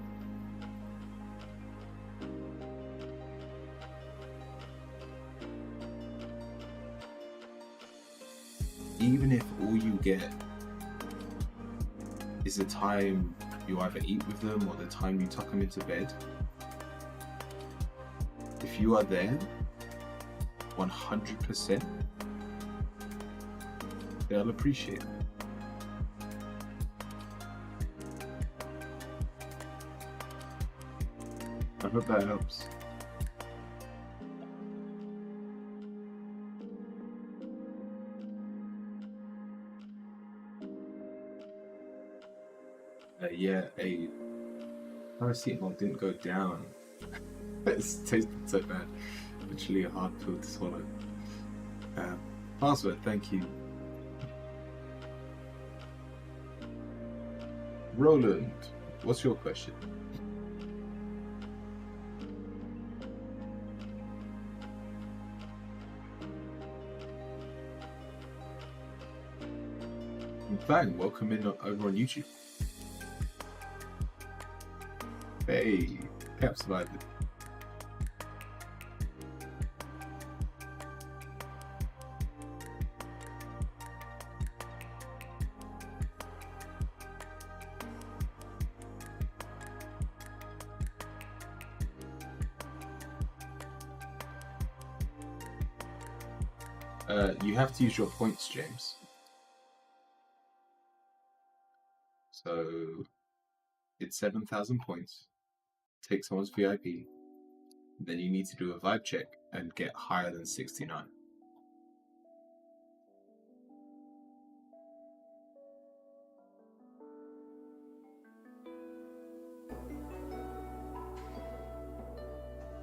A: Even if all you get is the time you either eat with them or the time you tuck them into bed, if you are there 100%, they'll appreciate it. I hope that helps. Yeah, a paracetamol didn't go down. It's tasted so bad. Literally a hard pill to swallow. Password, thank you. Roland, what's your question? Bang, welcome in over on YouTube. Hey, Cap survived it. You have to use your points, James. So it's 7,000 points. Take someone's VIP. Then you need to do a vibe check and get higher than 69.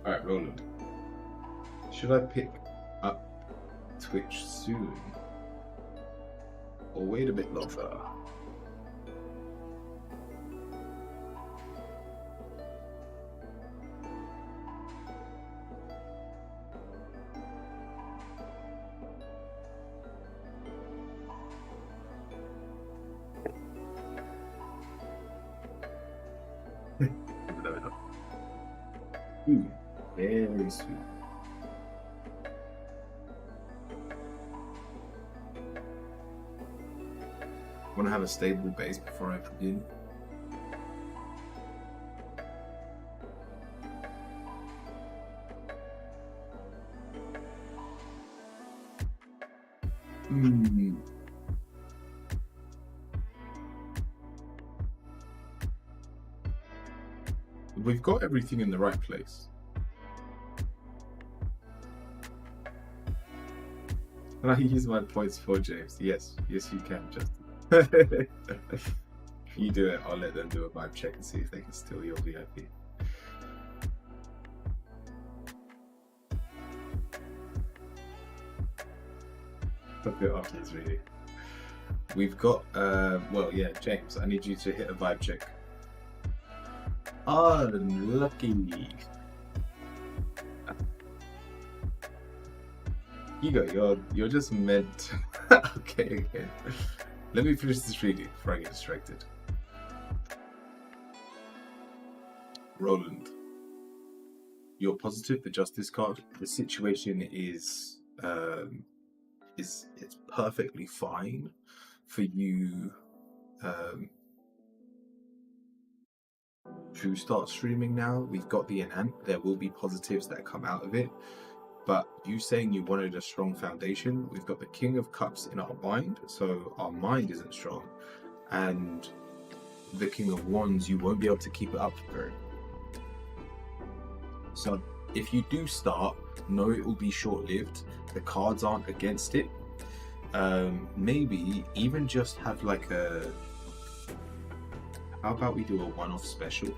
A: Alright, Roland. Should I pick up Twitch soon? Or wait a bit longer? No. Very sweet. Want to have a stable base before I begin. Hmm. We've got everything in the right place. Can I use my points for James? Yes, yes, you can, Justin. If you do it, I'll let them do a vibe check and see if they can steal your VIP. Look it after this reading. We've got, well, yeah, James, I need you to hit a vibe check. Unlucky. Hugo, you're just meant. Okay. Let me finish this reading before I get distracted. Roland, you're positive. The Justice card. The situation is it's perfectly fine for you to start streaming now. We've got the enhance. There will be positives that come out of it. But you saying you wanted a strong foundation, we've got the King of Cups in our mind, so our mind isn't strong. And the King of Wands, you won't be able to keep it up very. So if you do start, know it will be short-lived. The cards aren't against it. Maybe even just have like a... How about we do a one-off special?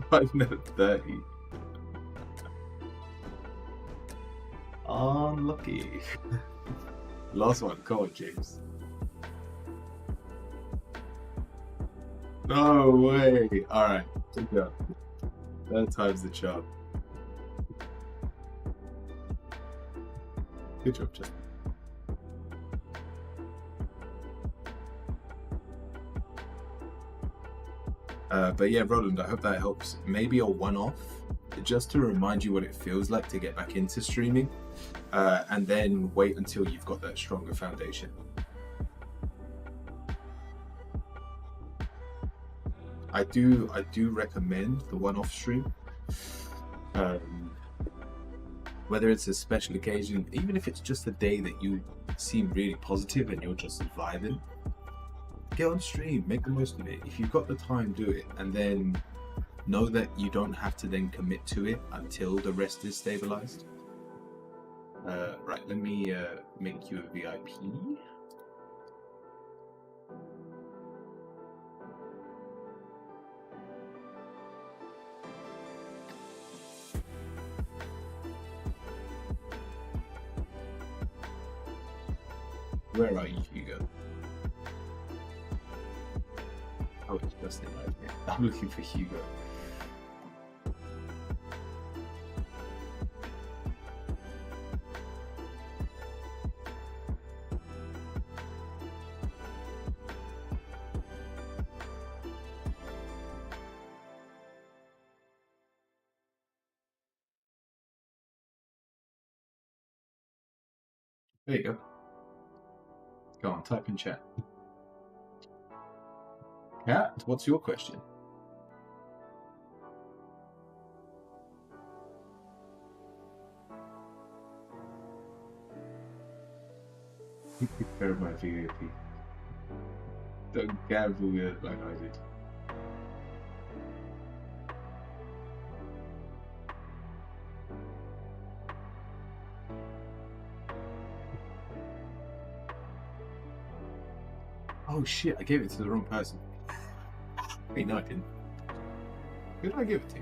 A: 5 minute 30. Unlucky. Last one, come on, James. No way. Alright, good job. Third time's the charm. Good job, Justin. But yeah, Roland, I hope that helps. Maybe a one-off, just to remind you what it feels like to get back into streaming, and then wait until you've got that stronger foundation. I do recommend the one-off stream. Whether it's a special occasion, even if it's just a day that you seem really positive and you're just vibing, get on stream, make the most of it. If you've got the time, do it, and then know that you don't have to then commit to it until the rest is stabilized. Right, let me make you a VIP. Where are you, Hugo? Oh, it's Justin right here. I'm looking for Hugo. There you go. Go on, type in chat. Kat, what's your question? Prepare my VIP. Don't gamble with it like I did. Oh shit, I gave it to the wrong person. Wait, no, I didn't. Who did I give it to?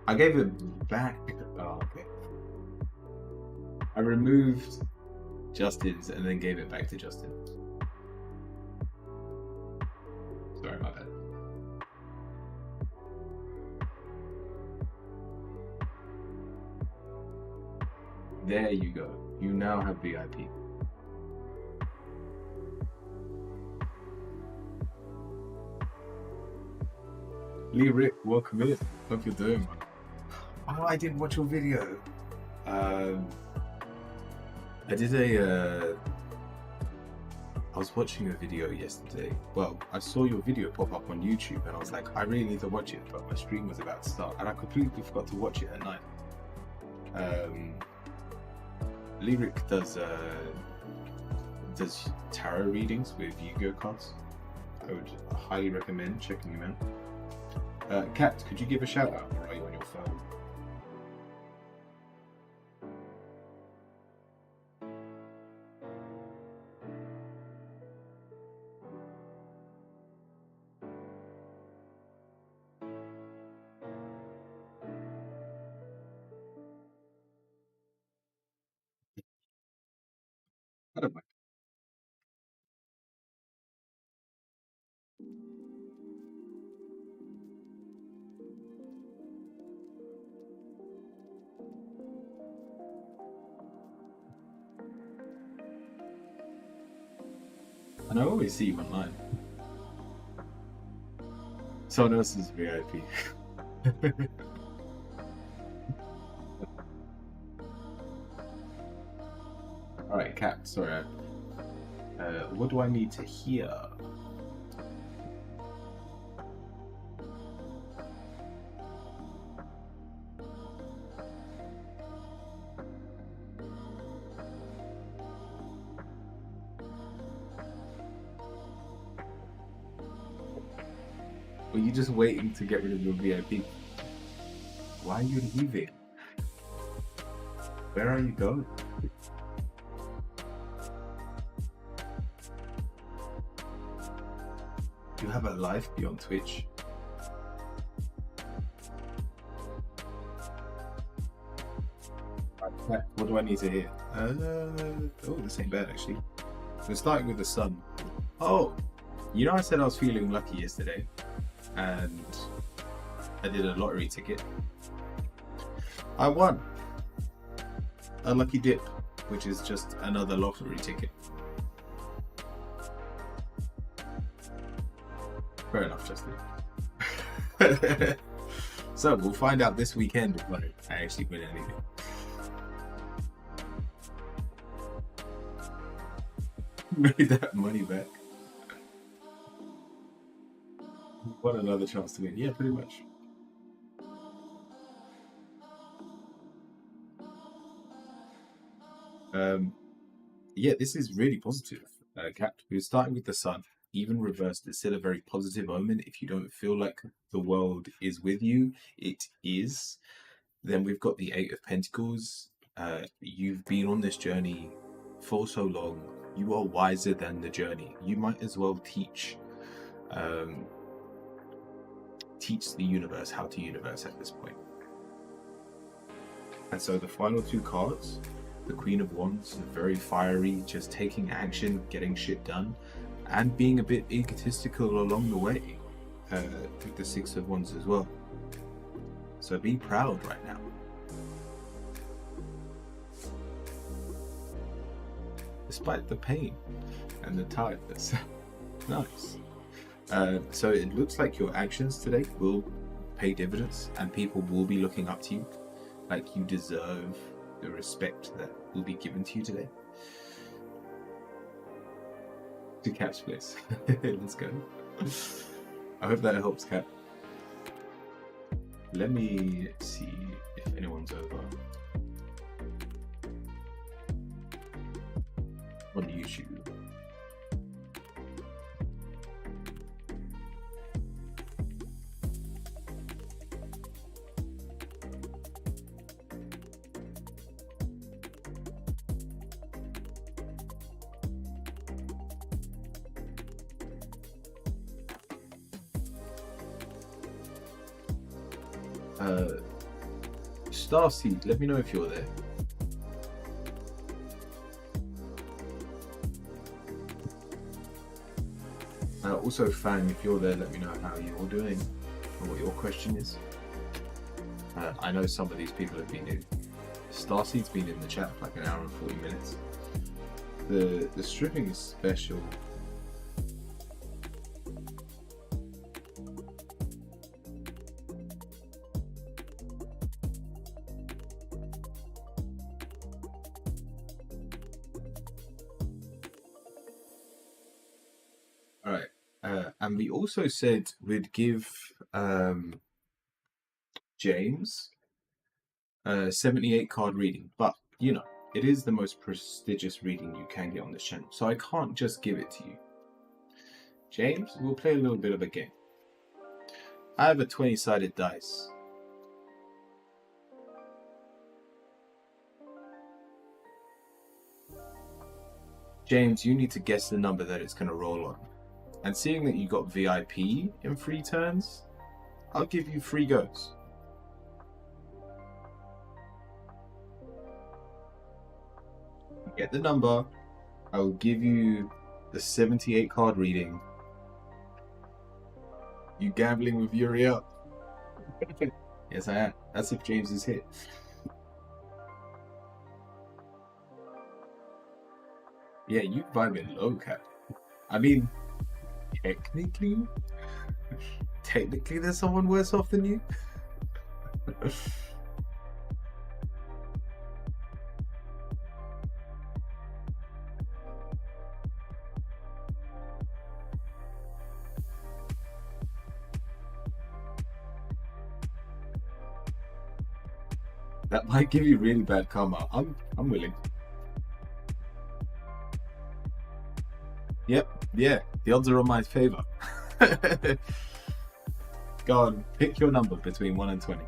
A: I gave it back. Oh, okay. I removed Justin's and then gave it back to Justin. Sorry, my bad. There you go. You now have VIP. Lee Rick, welcome in. Hope you're doing well. Oh, I didn't watch your video. Um, I did I was watching a video yesterday. Well, I saw your video pop up on YouTube and I was like, I really need to watch it, but my stream was about to start and I completely forgot to watch it at night. Lyric does tarot readings with Yu-Gi-Oh cards. I would highly recommend checking him out. Kat, could you give a shout out, or are you on your phone? I don't mind. And I always see you online. Someone else's VIP. Alright, Kat, sorry. What do I need to hear? Were you just waiting to get rid of your VIP? Why are you leaving? Where are you going? You have a life beyond Twitch. What do I need to hear? Oh, this ain't bad actually. We're starting with the sun. Oh, you know I said I was feeling lucky yesterday, and I did a lottery ticket. I won a lucky dip, which is just another lottery ticket. Fair enough, Justin. So we'll find out this weekend if I actually win anything. Made that money back. What another chance to win. Yeah, pretty much. Yeah, this is really positive, Cap. We're starting with the sun. Even reversed, it's still a very positive omen. If you don't feel like the world is with you, it is. Then we've got the Eight of Pentacles. You've been on this journey for so long. You are wiser than the journey. You might as well teach the universe how to universe at this point. And so the final two cards, the Queen of Wands, very fiery, just taking action, getting shit done, and being a bit egotistical along the way, with the Six of Wands as well. So be proud right now. Despite the pain and the tiredness. Nice. So it looks like your actions today will pay dividends and people will be looking up to you like you deserve the respect that will be given to you today. To Cap's place. Let's go. I hope that helps, Cap. Let me see if anyone's over on YouTube. Starseed, let me know if you're there. Also, Fang, if you're there, let me know how you're doing and what your question is. I know some of these people have been new. Starseed's been in the chat for like an hour and 40 minutes. The stripping is special. All right, and we also said we'd give James a 78 card reading, but you know, it is the most prestigious reading you can get on this channel, so I can't just give it to you. James, we'll play a little bit of a game. I have a 20-sided dice. James, you need to guess the number that it's going to roll on. And seeing that you got VIP in 3 turns, I'll give you 3 goes. Get the number, I will give you the 78 card reading. You gambling with Uriel? Yes, I am. That's if James is hit. Yeah, you vibe it low, Cap. I mean, technically there's someone worse off than you. That might give you really bad karma. I'm willing. Yep, yeah, the odds are on my favor. Go on, pick your number between 1 and 20.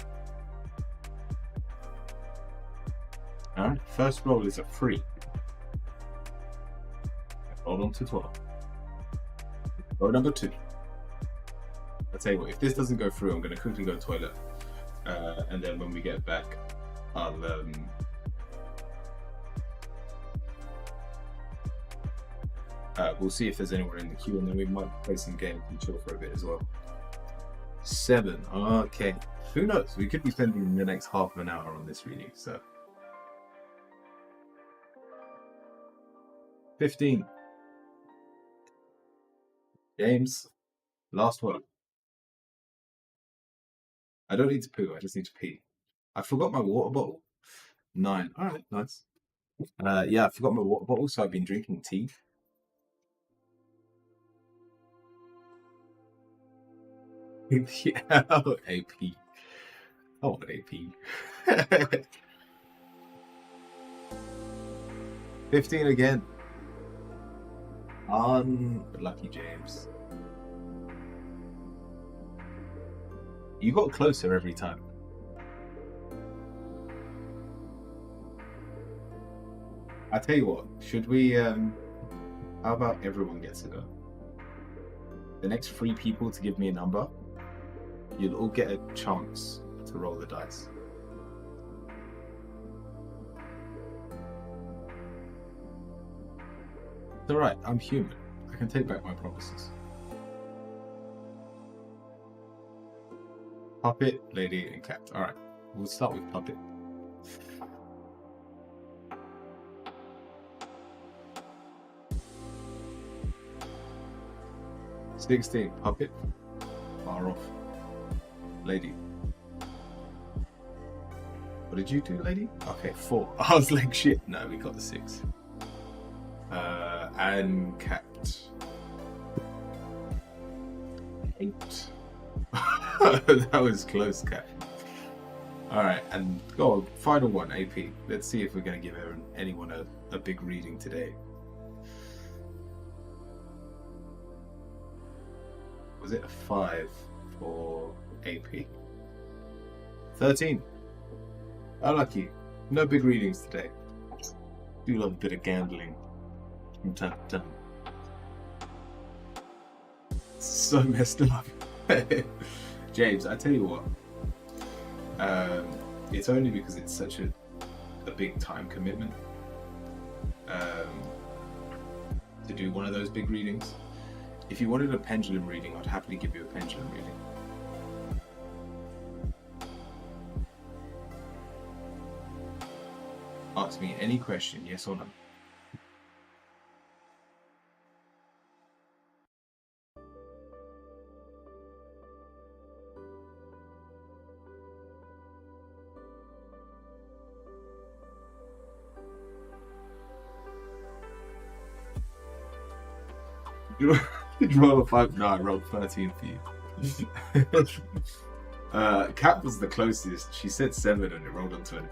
A: Alright, first roll is a 3. Hold on to 12. Roll number 2. I'll tell you what, if this doesn't go through, I'm going to quickly go to the toilet. And then when we get back, I'll we'll see if there's anyone in the queue, and then we might play some games and chill for a bit as well. 7. Okay. Who knows? We could be spending the next half an hour on this reading, so. 15. James, last one. I don't need to poo, I just need to pee. I forgot my water bottle. 9. Alright, nice. Yeah, I forgot my water bottle, so I've been drinking tea. Yeah, AP. I want AP. 15 again. Unlucky James. You got closer every time. I tell you what, should we how about everyone gets a go? The next 3 people to give me a number, you'll all get a chance to roll the dice. It's alright, I'm human. I can take back my promises. Puppet, lady, and cat. Alright, we'll start with puppet. $16, puppet. Far off. Lady. What did you do, lady? Okay, 4. I was like, shit. No, we got the 6. And cat. 8. That was close, cat. Alright, and go on, final one, AP. Let's see if we're going to give anyone a big reading today. Was it a 5 for AP? 13. Unlucky. No big readings today. Do love a bit of gambling from time to time. So messed up. James, I tell you what. It's only because it's such a big time commitment to do one of those big readings. If you wanted a pendulum reading, I'd happily give you a pendulum reading. ask me any question, yes or no. Did you roll a 5? No, I rolled 13 for you. Kat was the closest. She said 7 and it rolled on 20.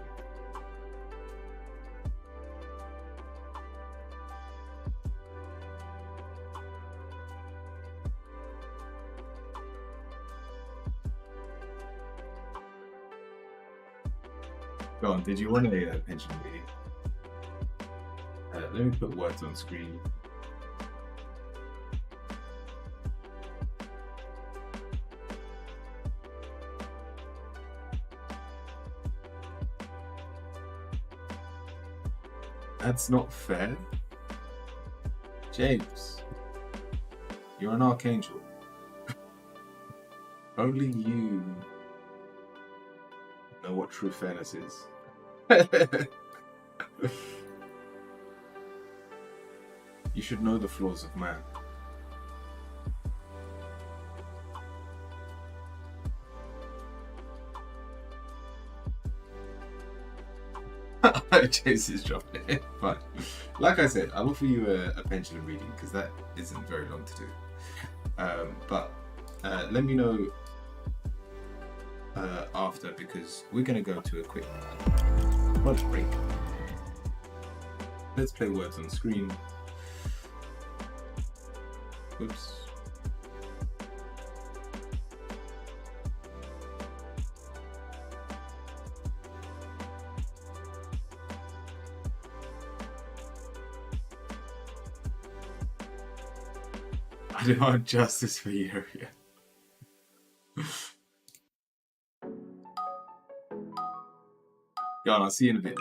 A: Go on, did you want a pension meeting? Let me put words on screen. That's not fair. James, you're an archangel. Only you know what true fairness is. You should know the flaws of man. James is dropping it. But like I said, I'll offer you a pendulum reading because that isn't very long to do. But let me know after, because we're going to go to a quick lunch break. Let's play words on screen. Oops. I demand justice for Yuria. Go on, I'll see you in a bit.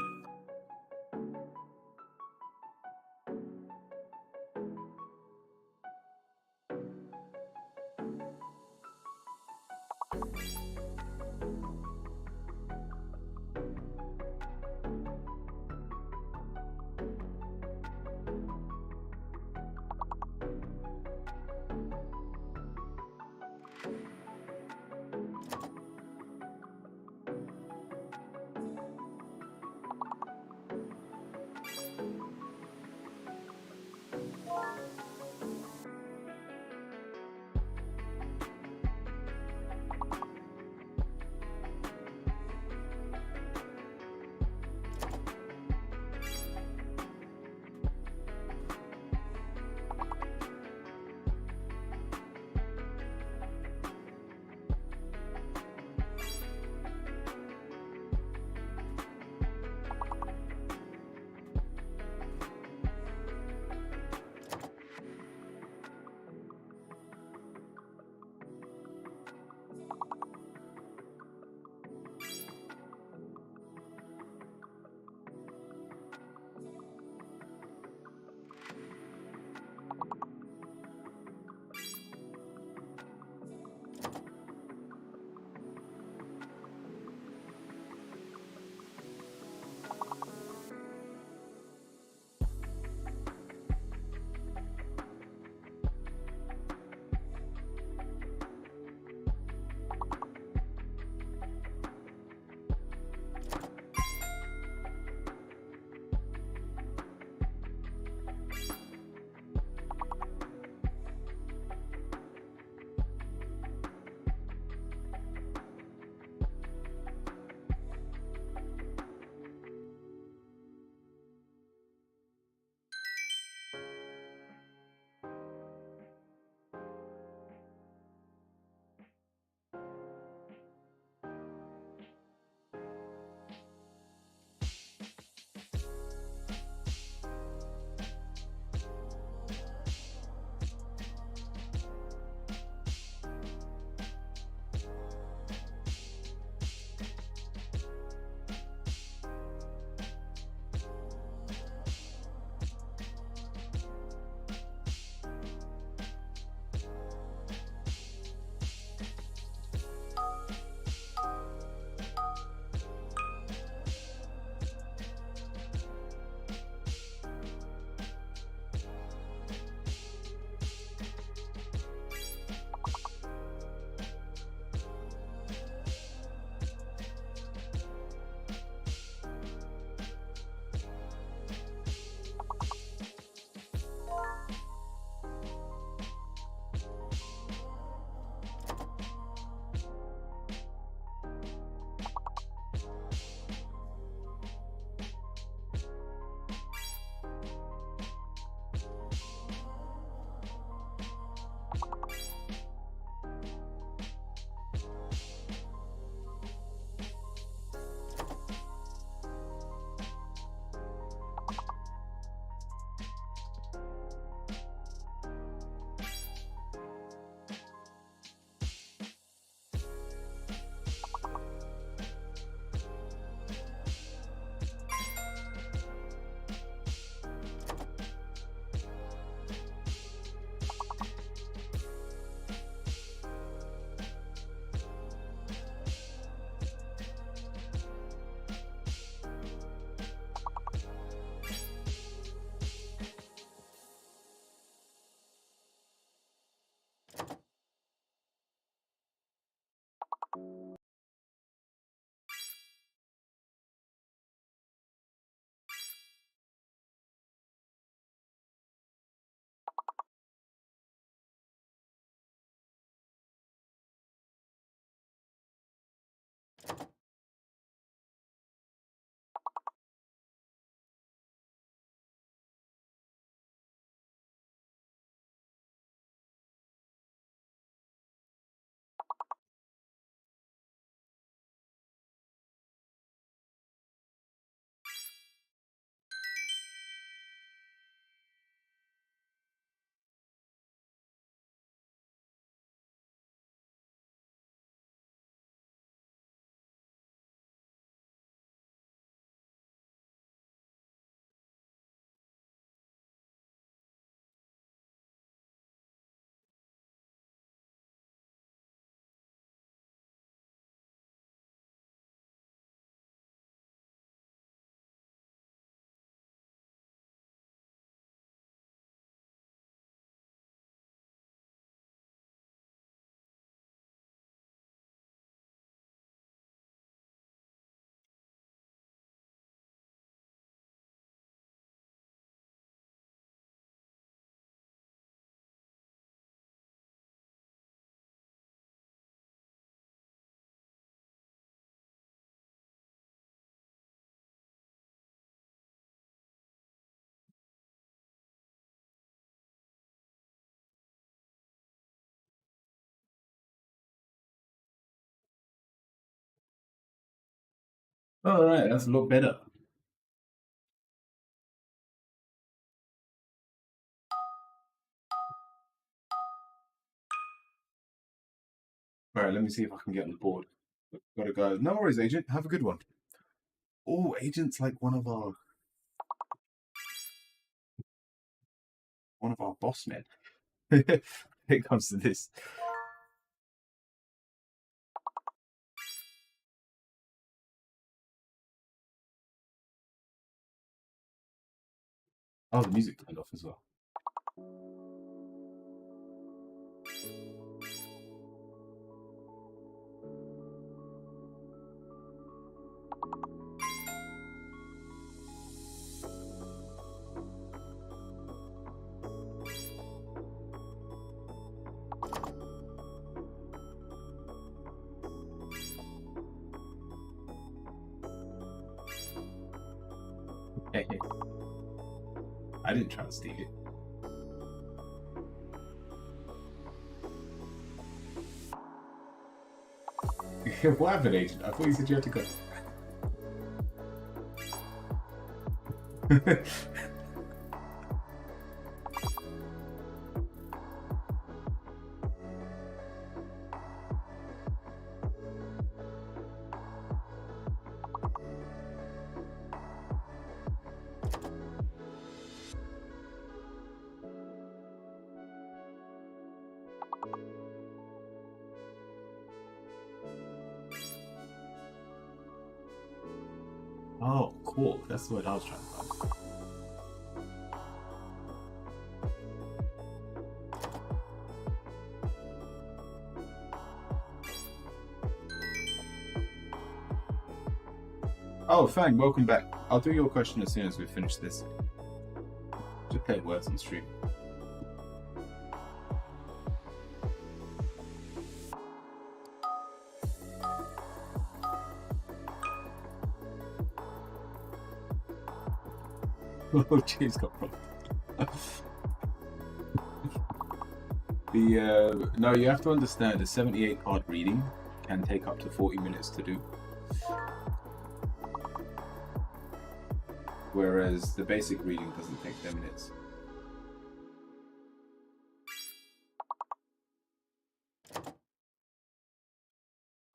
A: All right, that's a lot better. All right, let me see if I can get on the board. Gotta go. No worries, agent. Have a good one. Oh, agent's like one of our boss men. It comes to this. Oh, the music turned off as well. Hey, hey. I didn't try to steal it. What happened, agent? I thought you said you had to go. Oh, cool. That's the word I was trying to find. Oh, Fang, welcome back. I'll do your question as soon as we finish this. Just play words on stream. Oh, James got wrong. No, you have to understand the 78 card reading can take up to 40 minutes to do. Whereas the basic reading doesn't take 10 minutes.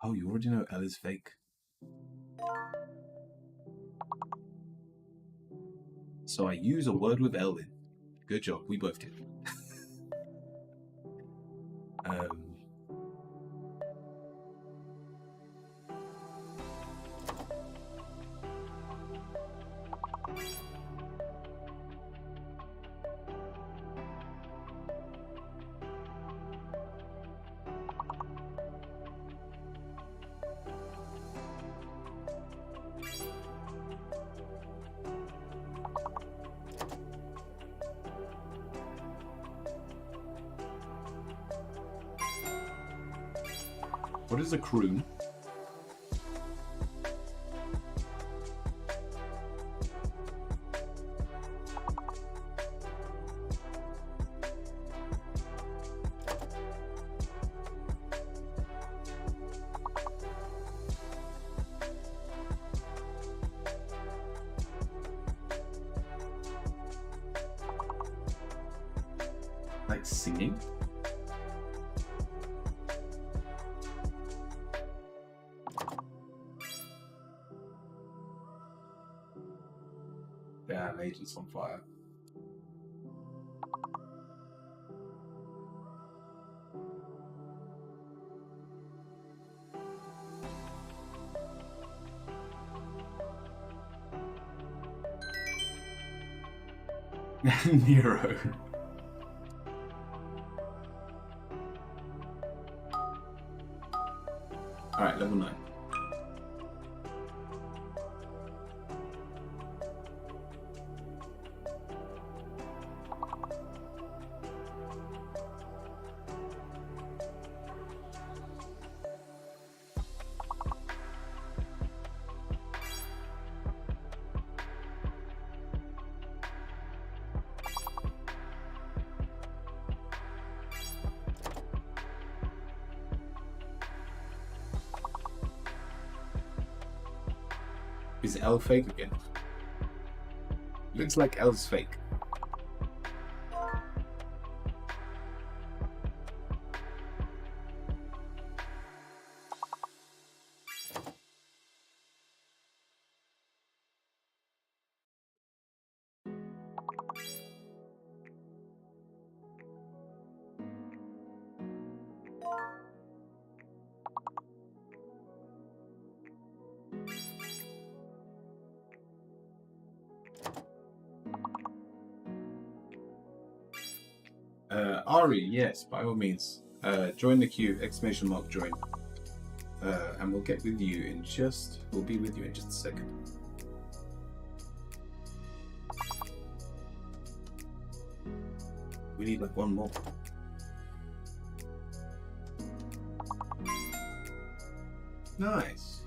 A: Oh, you already know L is fake. So I use a word with L in. Good job, we both did. What is a croon? Like singing? Damn, agent's on fire. Nero. Alright, level 9. Is L fake again? Looks like L's fake. Ari, yes, by all means. Join the queue, exclamation mark join. And we'll get with you in just, we'll be with you in just a second. We need like one more. Nice.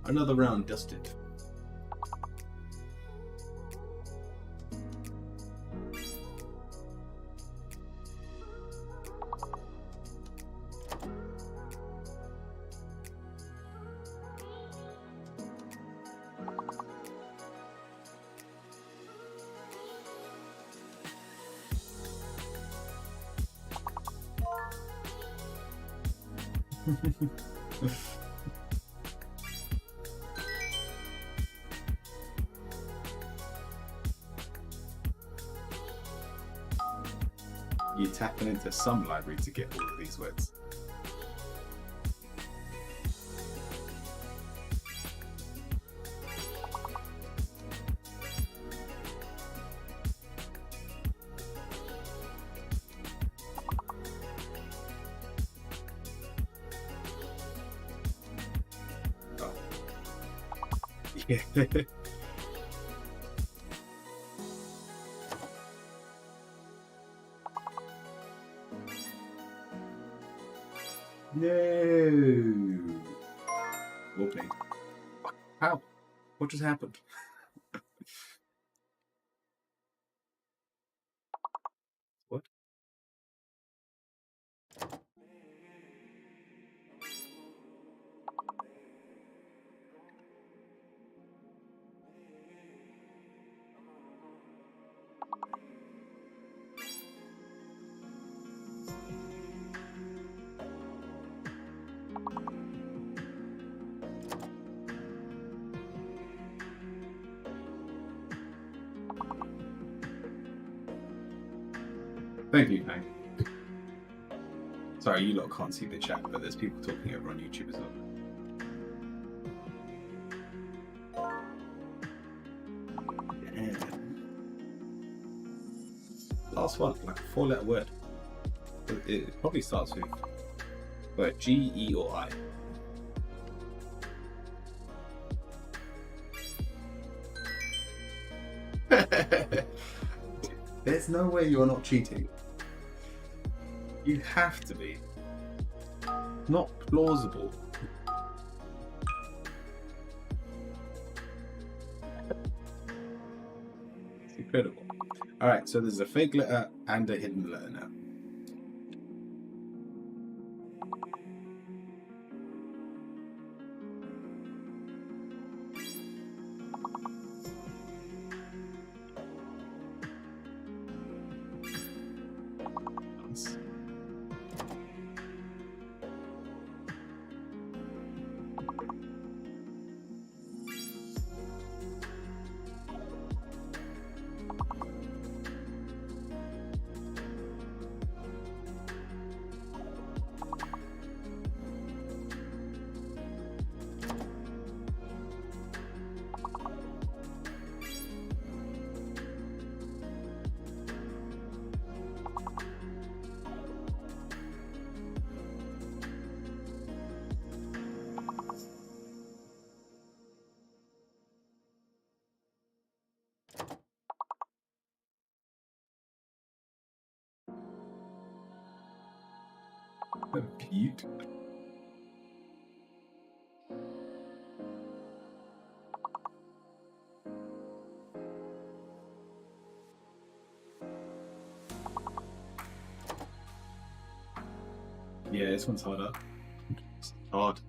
A: Another round dusted. You're tapping into some library to get all of these words. Oh. Yeah. No. Well played. How? What just happened? What? Thank you, Hank. Sorry, you lot can't see the chat, but there's people talking over on YouTube as well. Yeah. Last one, like a 4-letter word. It probably starts with word G, E, or I. There's no way you're not cheating. You have to be. Not plausible. It's incredible. Alright, so there's a fake letter and a hidden letter now. Butte. Yeah, this one's harder. It's hard.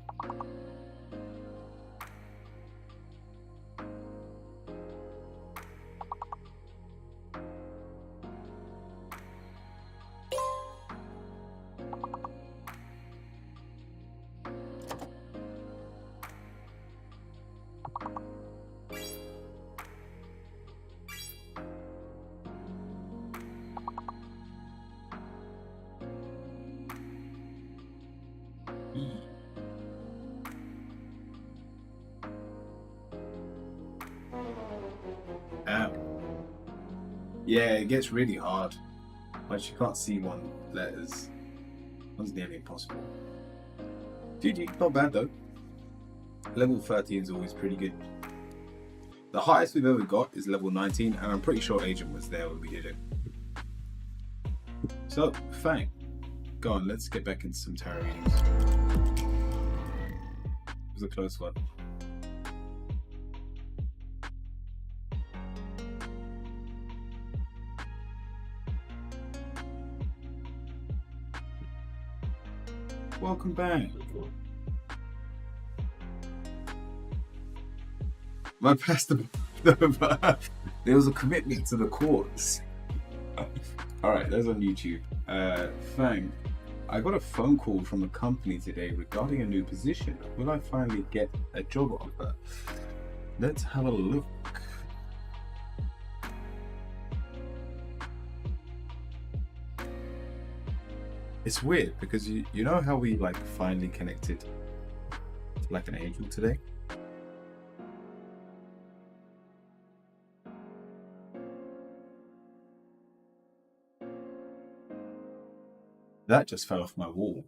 A: Yeah, it gets really hard. Once you can't see one letters, it's nearly impossible. GG, not bad though. Level 13 is always pretty good. The highest we've ever got is level 19, and I'm pretty sure Agent was there when we did it. So, Fang, go on, let's get back into some tarot readings. It was a close one. Welcome back. My pastor, there was a commitment to the cause. Alright, that's on YouTube. Fang, I got a phone call from a company today regarding a new position. Will I finally get a job offer? Let's have a look. It's weird because you know how we like finally connected to like an angel today? That just fell off my wall.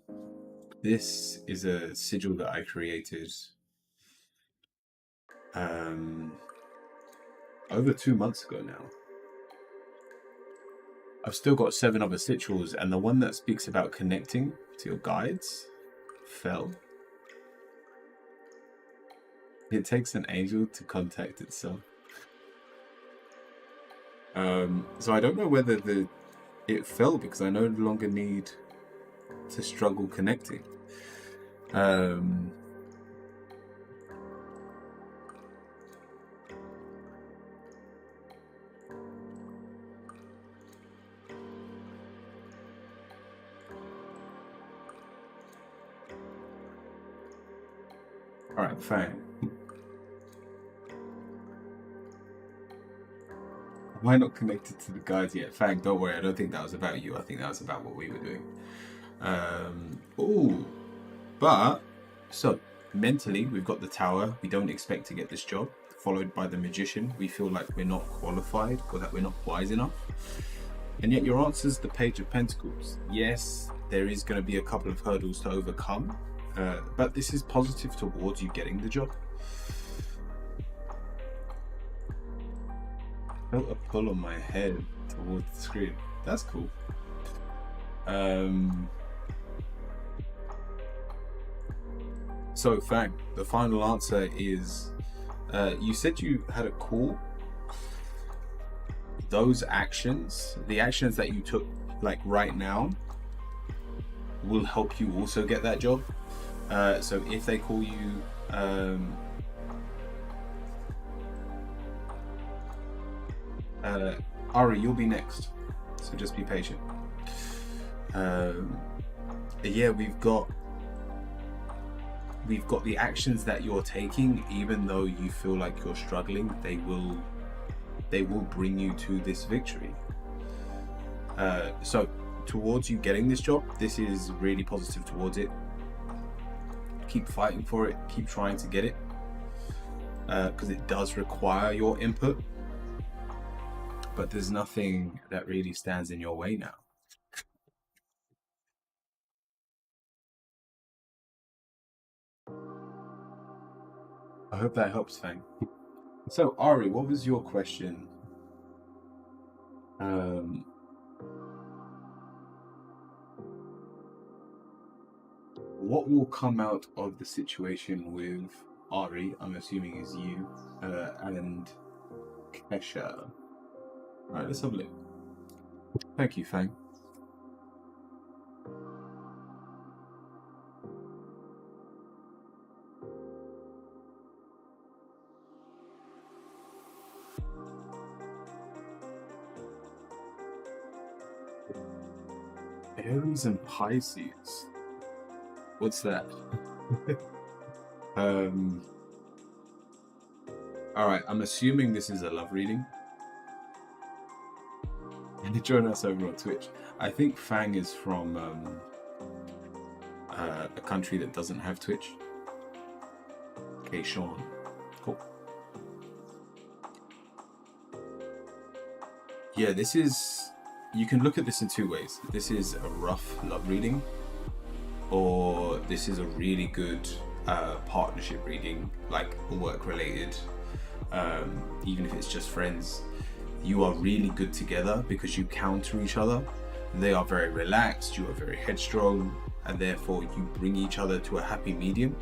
A: This is a sigil that I created over 2 months ago now. I've still got 7 other sigils, and the one that speaks about connecting to your guides fell. It takes an angel to contact itself. So I don't know whether it fell because I no longer need to struggle connecting. Alright, fine. Am I not connected to the guides yet? Fang, don't worry, I don't think that was about you. I think that was about what we were doing. But, so, mentally, we've got the Tower. We don't expect to get this job. Followed by the Magician. We feel like we're not qualified or that we're not wise enough. And yet your answer is the Page of Pentacles. Yes, there is going to be a couple of hurdles to overcome. But this is positive towards you getting the job. I felt a pull on my head towards the screen. That's cool. So, Fang, the final answer is you said you had a call. Those actions, the actions that you took like right now, will help you also get that job. So if they call you Ari, you'll be next, so just be patient. Yeah, we've got the actions that you're taking. Even though you feel like you're struggling, they will bring you to this victory. So towards you getting this job, this is really positive towards it. Keep fighting for it, keep trying to get it, because it does require your input, but there's nothing that really stands in your way now. I hope that helps, Fang. So, Ari, what was your question? What will come out of the situation with Ari, I'm assuming is you, and Kesha? Alright, let's have a look. Thank you, Fang. Aries and Pisces. What's that? Alright, I'm assuming this is a love reading. And join us over on Twitch. I think Fang is from a country that doesn't have Twitch. Okay, Sean. Cool. Yeah, this is... You can look at this in two ways. This is a rough love reading, or this is a really good partnership reading, like work related, even if it's just friends. You are really good together because you counter each other. They are very relaxed, you are very headstrong, and therefore you bring each other to a happy medium.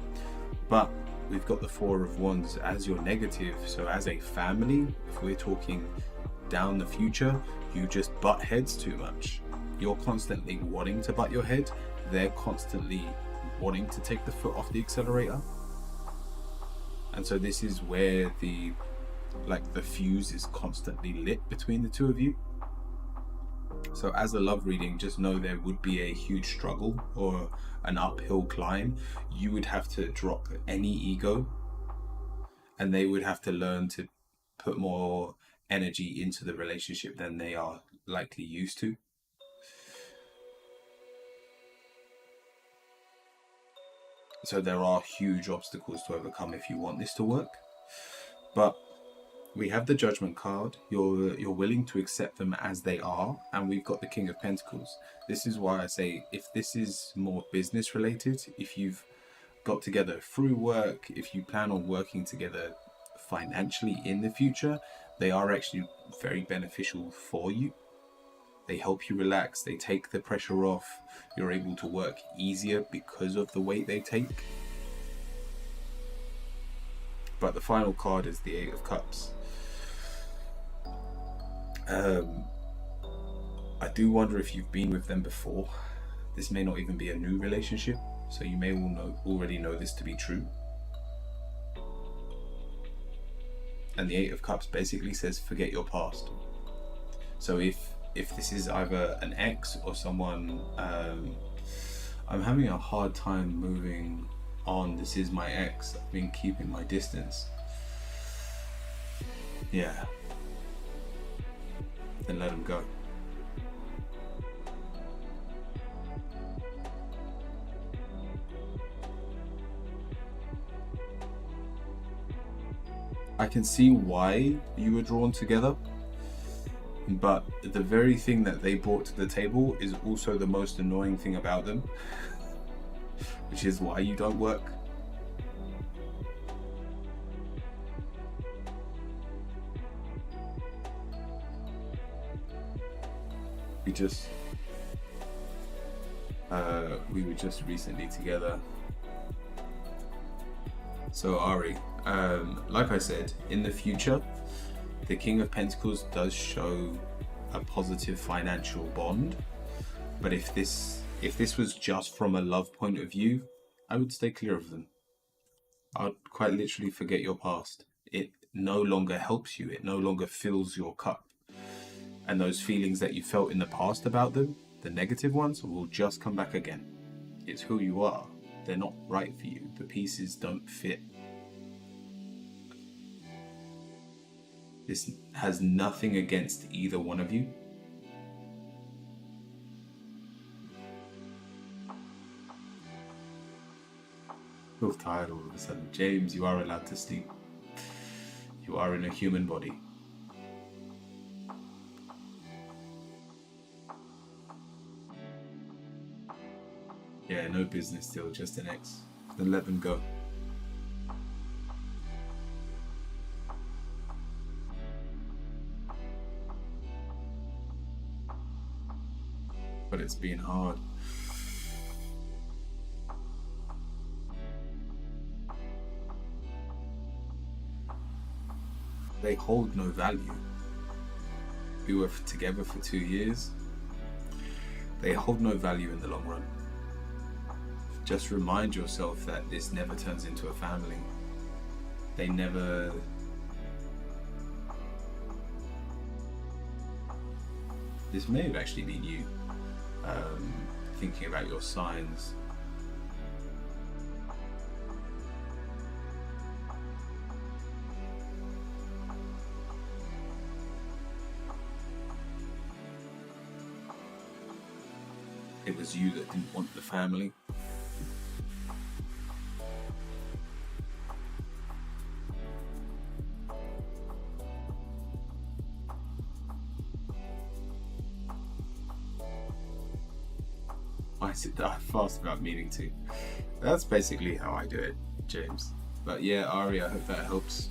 A: But we've got the Four of Wands as your negative, so as a family, if we're talking down the future, you just butt heads too much. You're constantly wanting to butt your head, they're constantly wanting to take the foot off the accelerator. And so this is where the fuse is constantly lit between the two of you. So as a love reading, just know there would be a huge struggle or an uphill climb. You would have to drop any ego, and they would have to learn to put more energy into the relationship than they are likely used to. So there are huge obstacles to overcome if you want this to work. But we have the Judgment card. You're willing to accept them as they are, and we've got the King of Pentacles. This is why I say, if this is more business related, if you've got together through work, if you plan on working together financially in the future, they are actually very beneficial for you. They help you relax, they take the pressure off, you're able to work easier because of the weight they take. But the final card is the Eight of Cups. I do wonder if you've been with them before. This may not even be a new relationship, so you may already know this to be true. And the Eight of Cups basically says forget your past. So if this is either an ex or someone, I'm having a hard time moving on. This is my ex. I've been keeping my distance. Yeah. Then let him go. I can see why you were drawn together, but the very thing that they brought to the table is also the most annoying thing about them, which is why you don't work. We were just recently together. So Ari, like I said, in the future, the King of Pentacles does show a positive financial bond. But if this was just from a love point of view, I would stay clear of them. I'd quite literally forget your past. It no longer helps you. It no longer fills your cup. And those feelings that you felt in the past about them, the negative ones, will just come back again. It's who you are. They're not right for you. The pieces don't fit. This has nothing against either one of you. I feel tired all of a sudden. James, you are allowed to sleep. You are in a human body. Yeah, no business deal, just an ex. Then let them go. But it's been hard. They hold no value. We were together for 2 years. They hold no value in the long run. Just remind yourself that this never turns into a family. They never... This may have actually been you, thinking about your signs. It was you that didn't want the family. die fast without meaning to. That's basically how I do it, James. But yeah, Ari, I hope that helps.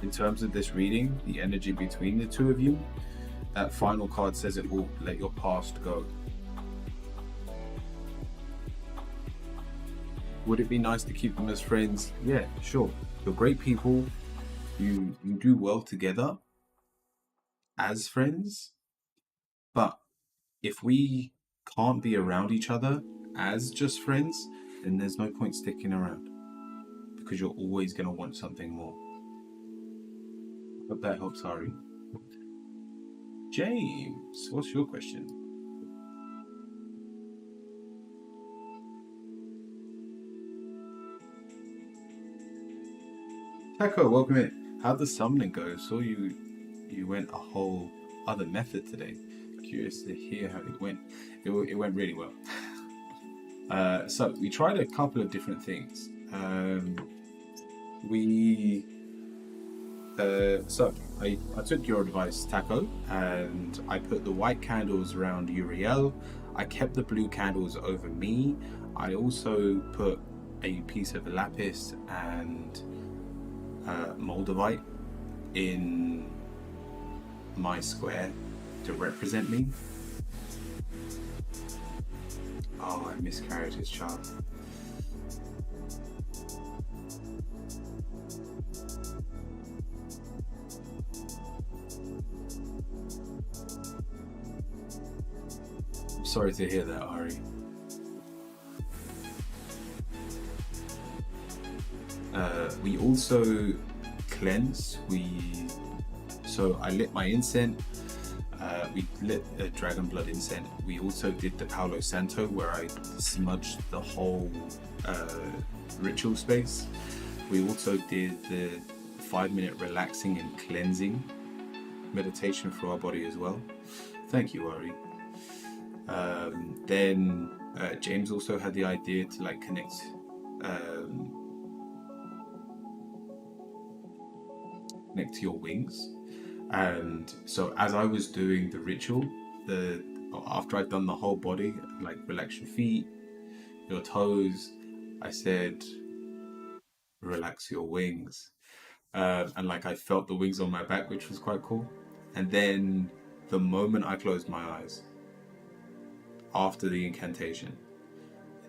A: In terms of this reading, the energy between the two of you, that final card says it will let your past go. Would it be nice to keep them as friends? Yeah, sure. You're great people. You do well together as friends. But if we can't be around each other as just friends, then there's no point sticking around because you're always going to want something more. Hope that helps, Ari. James, what's your question? Taco, welcome in. How'd the summoning go? Saw you went a whole other method today. Curious to hear how it went. It went really well. So we tried a couple of different things. I took your advice, Taco, and I put the white candles around Uriel. I kept the blue candles over me. I also put a piece of lapis and moldavite in my square to represent me. Oh, I miscarried his child. I'm sorry to hear that, Ari. We also cleanse. So I lit my incense. We lit a dragon blood incense. We also did the Palo Santo, where I smudged the whole ritual space. We also did the 5-minute relaxing and cleansing meditation for our body as well. Thank you, Ari. Then James also had the idea to like connect to your wings. And so as I was doing the ritual, after I'd done the whole body, like relax your feet, your toes, I said, relax your wings. And like I felt the wings on my back, which was quite cool. And then the moment I closed my eyes, after the incantation,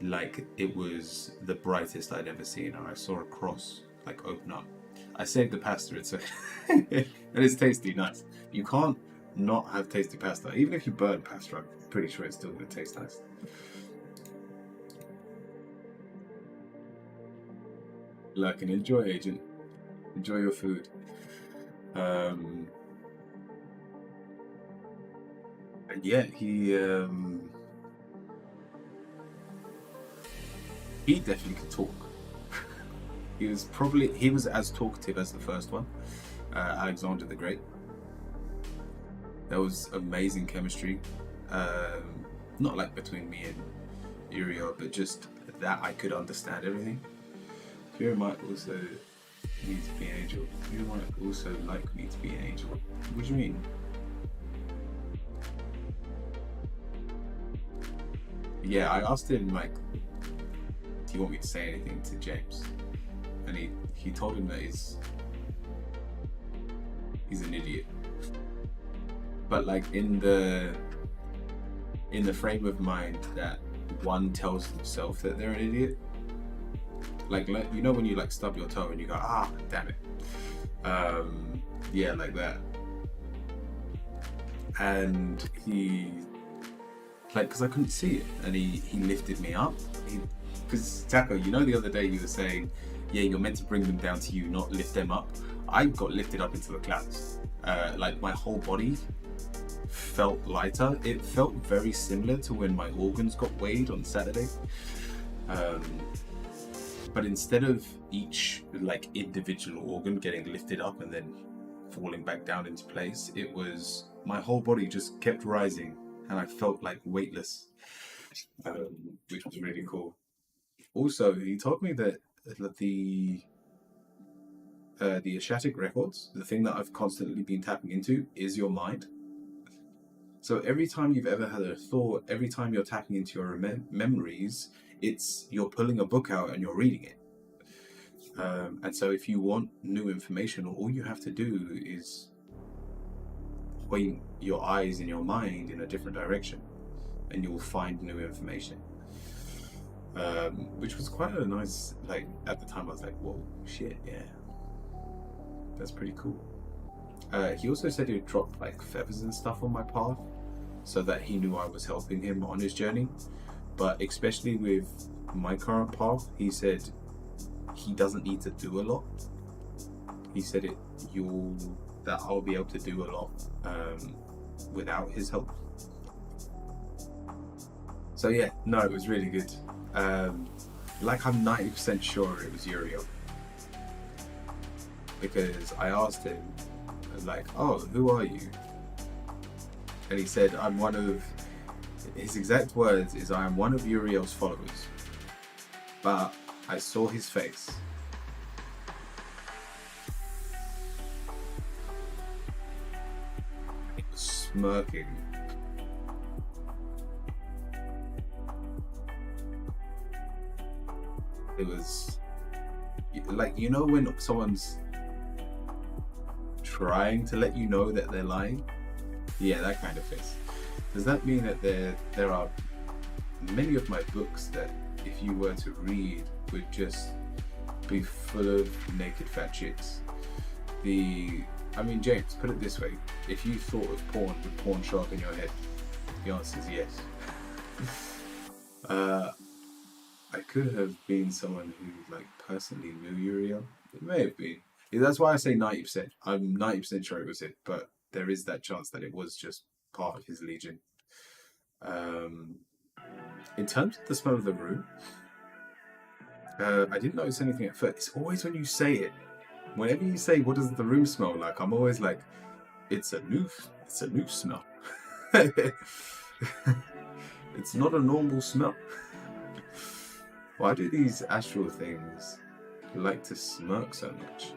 A: like it was the brightest I'd ever seen, and I saw a cross like open up. I saved the pasta, and it's tasty, nice. You can't not have tasty pasta, even if you burn pasta. I'm pretty sure it's still gonna taste nice. Like an enjoy, agent. Enjoy your food. And yeah, he definitely could talk. He was as talkative as the first one, Alexander the Great. There was amazing chemistry, not like between me and Uriel, but just that I could understand everything. Kira might also need to be an angel. Kira might also like me to be an angel. What do you mean? Yeah, I asked him like, do you want me to say anything to James? And he told him that he's an idiot. But like in the frame of mind that one tells himself that they're an idiot. Like you know when you like stub your toe and you go, ah, damn it. Yeah, like that. And he like, because I couldn't see it, and he lifted me up. Because Taco, you know the other day you were saying, yeah, you're meant to bring them down to you, not lift them up. I got lifted up into the clouds. Like my whole body felt lighter. It felt very similar to when my organs got weighed on Saturday. But instead of each like individual organ getting lifted up and then falling back down into place, it was my whole body just kept rising, and I felt like weightless, which was really cool. Also, he told me that the Ashatic records, the thing that I've constantly been tapping into, is your mind. So every time you've ever had a thought, every time you're tapping into your memories, it's you're pulling a book out and you're reading it. And so if you want new information, all you have to do is point your eyes in your mind in a different direction, and you'll find new information. Which was quite a nice, like, at the time I was like, whoa, shit, yeah, that's pretty cool. He also said he would drop like feathers and stuff on my path so that he knew I was helping him on his journey. But especially with my current path, he said he doesn't need to do a lot. He said that I'll be able to do a lot without his help. So yeah, no, it was really good. Like I'm 90% sure it was Uriel, because I asked him, like, oh, who are you? And he said, I'm one of, his exact words is, I am one of Uriel's followers, but I saw his face. He was smirking. It was like, you know, when someone's trying to let you know that they're lying? Yeah, that kind of face. Does that mean that there are many of my books that if you were to read would just be full of naked fat chicks? I mean, James, put it this way: if you thought of porn, would porn show up in your head? The answer is yes. I could have been someone who, like, personally knew Uriel. It may have been. Yeah, that's why I say 90%. I'm 90% sure it was it, but there is that chance that it was just part of his legion. In terms of the smell of the room, I didn't notice anything at first. It's always when you say it. Whenever you say, "What does the room smell like?" I'm always like, "It's a new smell." It's not a normal smell. Why do these astral things like to smirk so much?